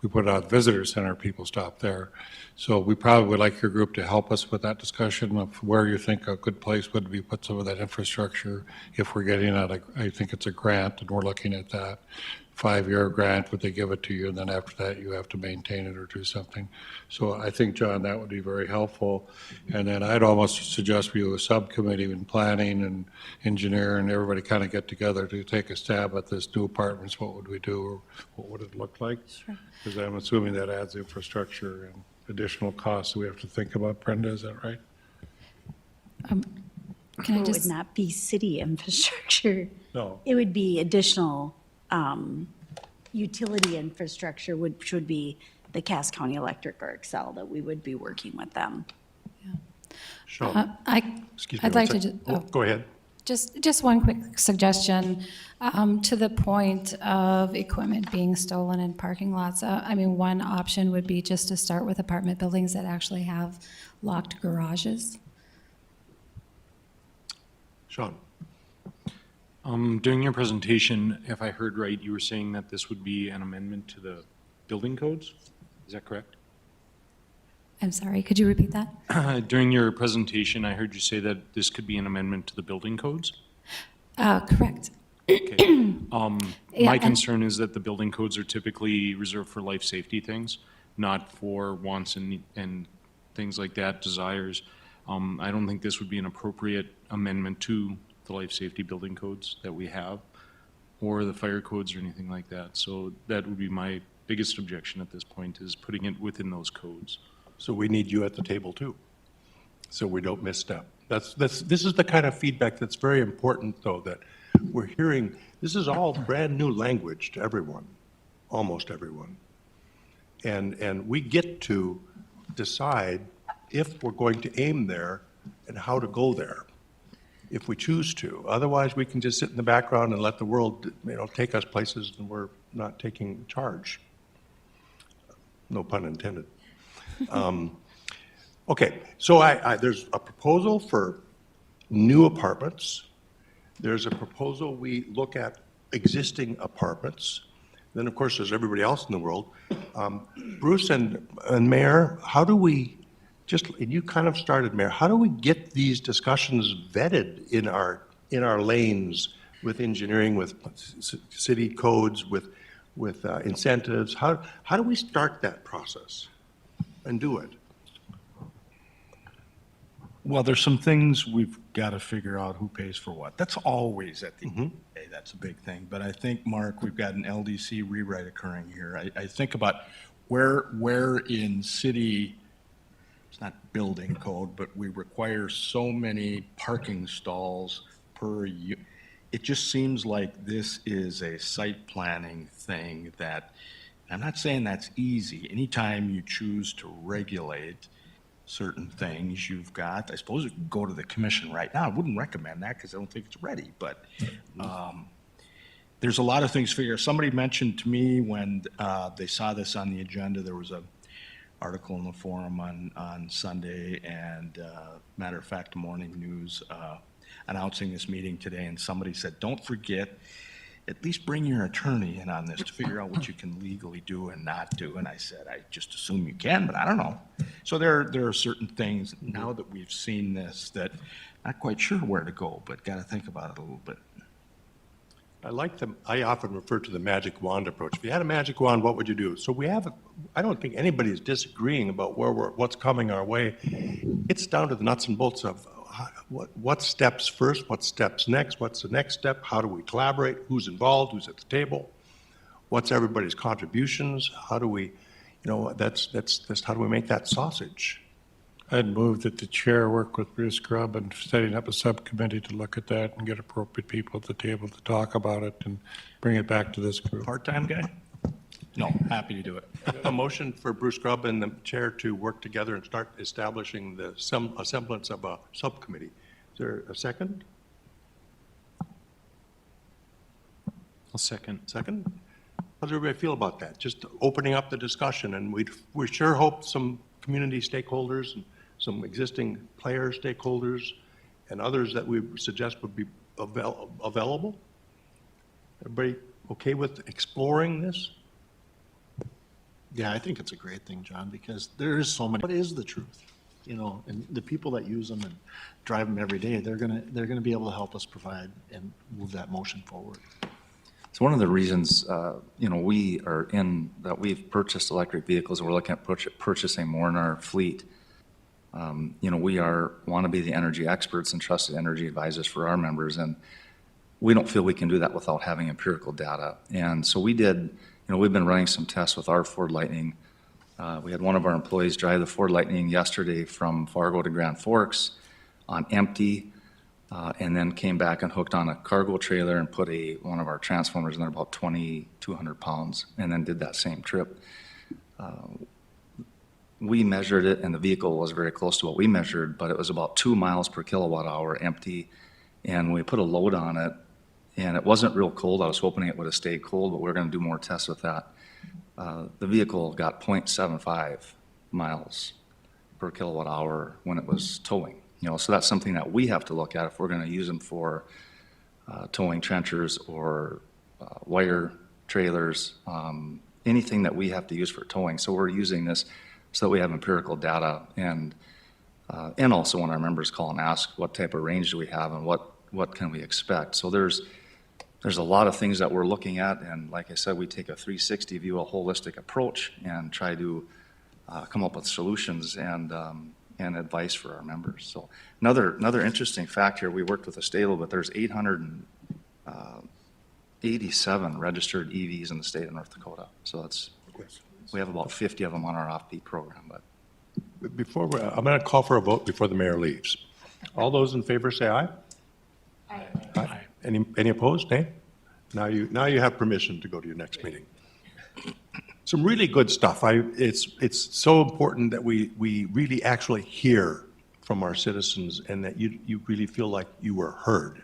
We put it out at the visitor center, people stop there. So we probably would like your group to help us with that discussion of where you think a good place would be, put some of that infrastructure. If we're getting out, I think it's a grant, and we're looking at that 5-year grant, would they give it to you, and then after that, you have to maintain it or do something. So I think, John, that would be very helpful. And then I'd almost suggest we do a subcommittee in planning and engineer, and everybody kind of get together to take a stab at this new apartments. What would we do, or what would it look like? Sure. Because I'm assuming that adds infrastructure and additional costs that we have to think about. Brenda, is that right? Can I It just, would not be city infrastructure. No. It would be additional utility infrastructure, which would be the Cass County Electric or Excel that we would be working with them. Sean? Excuse me I'd one like to second. just, Go ahead. Just one quick suggestion, to the point of equipment being stolen in parking lots. I mean, one option would be just to start with apartment buildings that actually have locked garages. Sean? During your presentation, if I heard right, you were saying that this would be an amendment to the building codes? Is that correct? I'm sorry, could you repeat that? During your presentation, I heard you say that this could be an amendment to the building codes? Correct. Okay. Yeah, My and- concern is that the building codes are typically reserved for life safety things, not for wants and things like that, desires. I don't think this would be an appropriate amendment to the life safety building codes that we have, or the fire codes or anything like that. So that would be my biggest objection at this point, is putting it within those codes. So we need you at the table too, so we don't misstep. This is the kind of feedback that's very important, though, that we're hearing. This is all brand-new language to everyone, almost everyone. And we get to decide if we're going to aim there and how to go there, if we choose to. Otherwise, we can just sit in the background and let the world, take us places, and we're not taking charge. No pun intended. Okay, so there's a proposal for new apartments. There's a proposal we look at existing apartments. Then, of course, there's everybody else in the world. Bruce and Mayor, how do we, and you kind of started, Mayor, how do we get these discussions vetted in our lanes with engineering, with city codes, with incentives? How do we start that process and do it? Well, there's some things we've got to figure out who pays for what. That's always at the end of the day, that's a big thing. But I think, Mark, we've got an LDC rewrite occurring here. I think about where in city, it's not building code, but we require so many parking stalls per it just seems like this is a site planning thing that, I'm not saying that's easy. Anytime you choose to regulate certain things, you've got, I suppose you could go to the commission right now. I wouldn't recommend that because I don't think it's ready, but there's a lot of things to figure. Somebody mentioned to me when they saw this on the agenda, there was a article in the forum on Sunday, and matter of fact, Morning News announcing this meeting today, and somebody said, don't forget, at least bring your attorney in on this to figure out what you can legally do and not do. And I said, I just assume you can, but I don't know. So there are certain things now that we've seen this that not quite sure where to go, but got to think about it a little bit. I often refer to the magic wand approach. If you had a magic wand, what would you do? So I don't think anybody's disagreeing about what's coming our way. It's down to the nuts and bolts of what steps first, what steps next, what's the next step, how do we collaborate, who's involved, who's at the table, what's everybody's contributions, how do we, that's how do we make that sausage? I'd move that the chair work with Bruce Grubb in setting up a subcommittee to look at that and get appropriate people at the table to talk about it and bring it back to this group. Part-time guy? No, happy to do it. A motion for Bruce Grubb and the chair to work together and start establishing a semblance of a subcommittee. Is there a second? I'll second. Second? How does everybody feel about that? Just opening up the discussion, and we sure hope some community stakeholders and some existing player stakeholders and others that we suggest would be available. Everybody okay with exploring this? Yeah, I think it's a great thing, John, because there is so many. What is the truth? And the people that use them and drive them every day, they're gonna be able to help us provide and move that motion forward. So one of the reasons, that we've purchased electric vehicles, and we're looking at purchasing more in our fleet. We want to be the energy experts and trusted energy advisors for our members, and we don't feel we can do that without having empirical data. And so we've been running some tests with our Ford Lightning. We had one of our employees drive the Ford Lightning yesterday from Fargo to Grand Forks on empty, and then came back and hooked on a cargo trailer and put one of our transformers in there, about 2,200 pounds, and then did that same trip. We measured it, and the vehicle was very close to what we measured, but it was about 2 miles per kilowatt hour empty, and we put a load on it, and it wasn't real cold. I was hoping it would have stayed cold, but we're going to do more tests with that. The vehicle got 0.75 miles per kilowatt hour when it was towing. So that's something that we have to look at if we're going to use them for towing trenchers or wire trailers, anything that we have to use for towing. So we're using this so that we have empirical data, and also when our members call and ask what type of range do we have and what can we expect. So there's a lot of things that we're looking at, and like I said, we take a 360 view, a holistic approach, and try to come up with solutions and advice for our members. So another interesting fact here, we worked with a stable, but there's 887 registered EVs in the state of North Dakota. So we have about 50 of them on our off-peak program. But I'm going to call for a vote before the mayor leaves. All those in favor say aye. Aye. Aye. Any opposed? Nay? Now you have permission to go to your next meeting. Some really good stuff. It's so important that we really actually hear from our citizens and that you really feel like you were heard.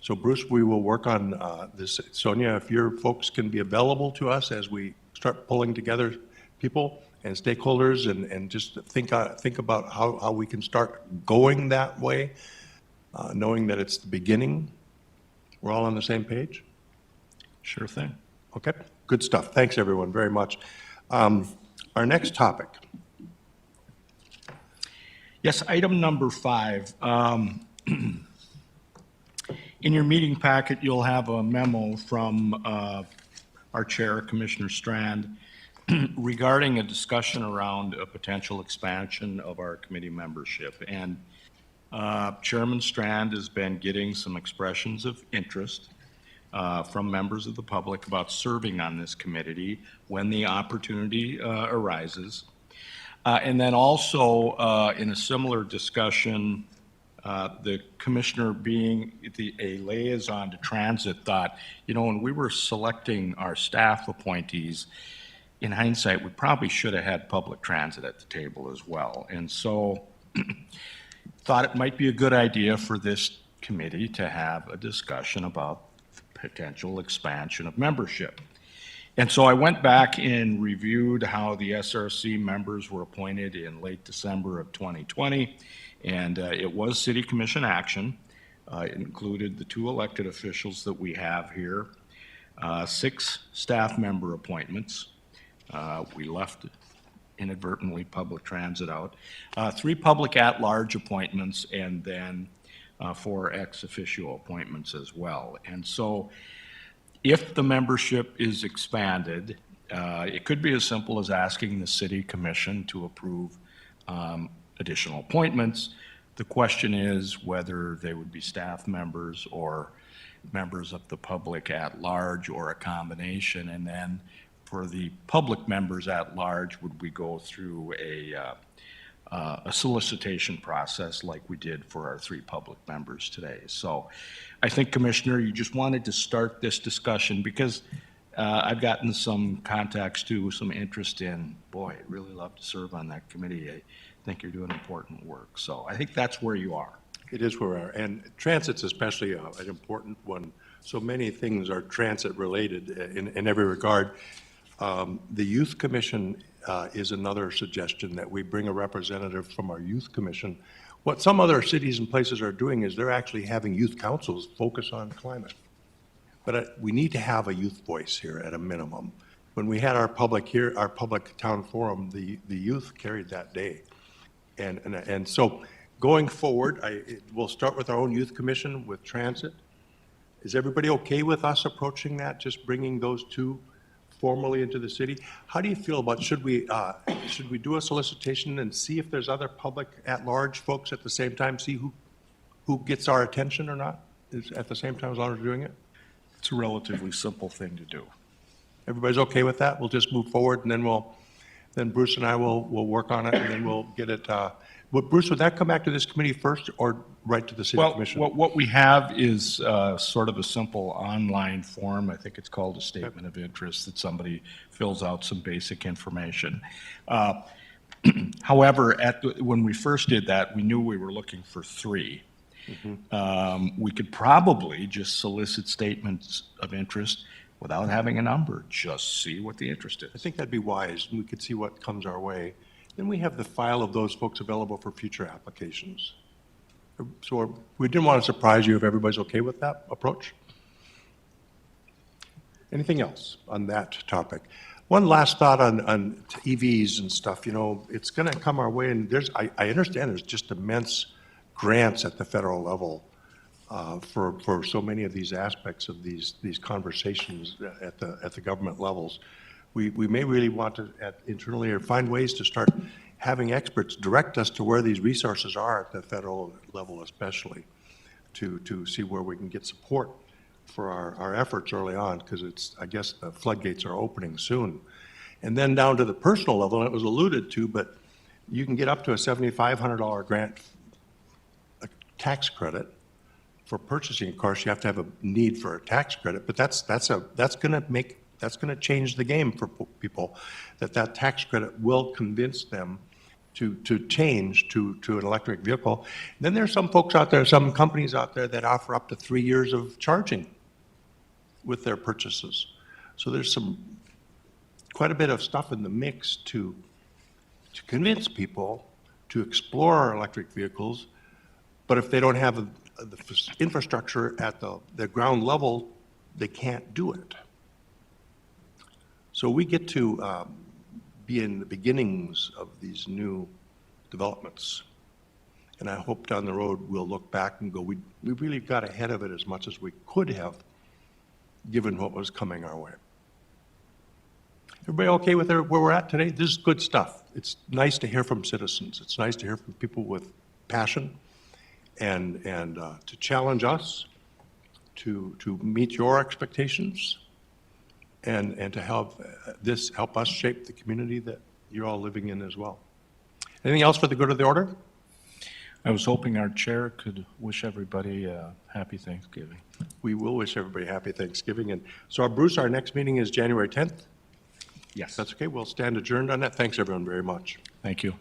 So Bruce, we will work on this. Sonia, if your folks can be available to us as we start pulling together people and stakeholders and just think about how we can start going that way, knowing that it's the beginning. We're all on the same page? Sure thing. Okay, good stuff. Thanks, everyone, very much. Our next topic. Yes, item number 5. In your meeting packet, you'll have a memo from our chair, Commissioner Strand, regarding a discussion around a potential expansion of our committee membership. And Chairman Strand has been getting some expressions of interest from members of the public about serving on this committee when the opportunity arises. And then also in a similar discussion, the commissioner being a liaison to transit thought, when we were selecting our staff appointees, in hindsight, we probably should have had public transit at the table as well. And so thought it might be a good idea for this committee to have a discussion about potential expansion of membership. And so I went back and reviewed how the SRC members were appointed in late December of 2020, and it was City Commission action. It included the 2 elected officials that we have here. 6 staff member appointments. We left inadvertently public transit out. 3 public at-large appointments, and then 4 ex officio appointments as well. And so if the membership is expanded, it could be as simple as asking the city commission to approve additional appointments. The question is whether they would be staff members or members of the public at large, or a combination. And then for the public members at large, would we go through a solicitation process like we did for our 3 public members today? So I think, Commissioner, you just wanted to start this discussion because I've gotten some contacts too, some interest in, boy, I'd really love to serve on that committee. I think you're doing important work. So I think that's where you are. It is where we are, and transit's especially an important one. So many things are transit-related in every regard. The Youth Commission is another suggestion, that we bring a representative from our Youth Commission. What some other cities and places are doing is they're actually having youth councils focus on climate. But we need to have a youth voice here at a minimum. When we had our public town forum, the youth carried that day. And so going forward, we'll start with our own youth commission with transit. Is everybody okay with us approaching that, just bringing those 2 formally into the city? How do you feel about, should we do a solicitation and see if there's other public at-large folks at the same time, see who gets our attention or not, at the same time as long as we're doing it? It's a relatively simple thing to do. Everybody's okay with that? We'll just move forward, and then Bruce and I will work on it, and then we'll get it. Bruce, would that come back to this committee first, or right to the city commission? Well, what we have is sort of a simple online form. I think it's called a statement of interest, that somebody fills out some basic information. However, when we first did that, we knew we were looking for 3. We could probably just solicit statements of interest without having a number, just see what the interest is. I think that'd be wise, and we could see what comes our way. Then we have the file of those folks available for future applications. So we didn't want to surprise you if everybody's okay with that approach. Anything else on that topic? One last thought on EVs and stuff. You know, it's going to come our way, and I understand there's just immense grants at the federal level for so many of these aspects of these conversations at the government levels. We may really want to internally or find ways to start having experts direct us to where these resources are at the federal level, especially to see where we can get support for our efforts early on, because I guess the floodgates are opening soon. And then down to the personal level, and it was alluded to, but you can get up to a $7,500 grant, a tax credit for purchasing. Of course, you have to have a need for a tax credit, but that's going to change the game for people, that tax credit will convince them to change to an electric vehicle. And then there's some folks out there, some companies out there that offer up to 3 years of charging with their purchases. So there's quite a bit of stuff in the mix to convince people to explore electric vehicles, but if they don't have the infrastructure at the ground level, they can't do it. So we get to be in the beginnings of these new developments. And I hope down the road we'll look back and go, we really got ahead of it as much as we could have, given what was coming our way. Everybody okay with where we're at today? This is good stuff. It's nice to hear from citizens. It's nice to hear from people with passion and to challenge us, to meet your expectations, and to help us shape the community that you're all living in as well. Anything else for the good of the order? I was hoping our chair could wish everybody a happy Thanksgiving. We will wish everybody happy Thanksgiving. And so, Bruce, our next meeting is January 10th? Yes. That's okay. We'll stand adjourned on that. Thanks, everyone, very much. Thank you.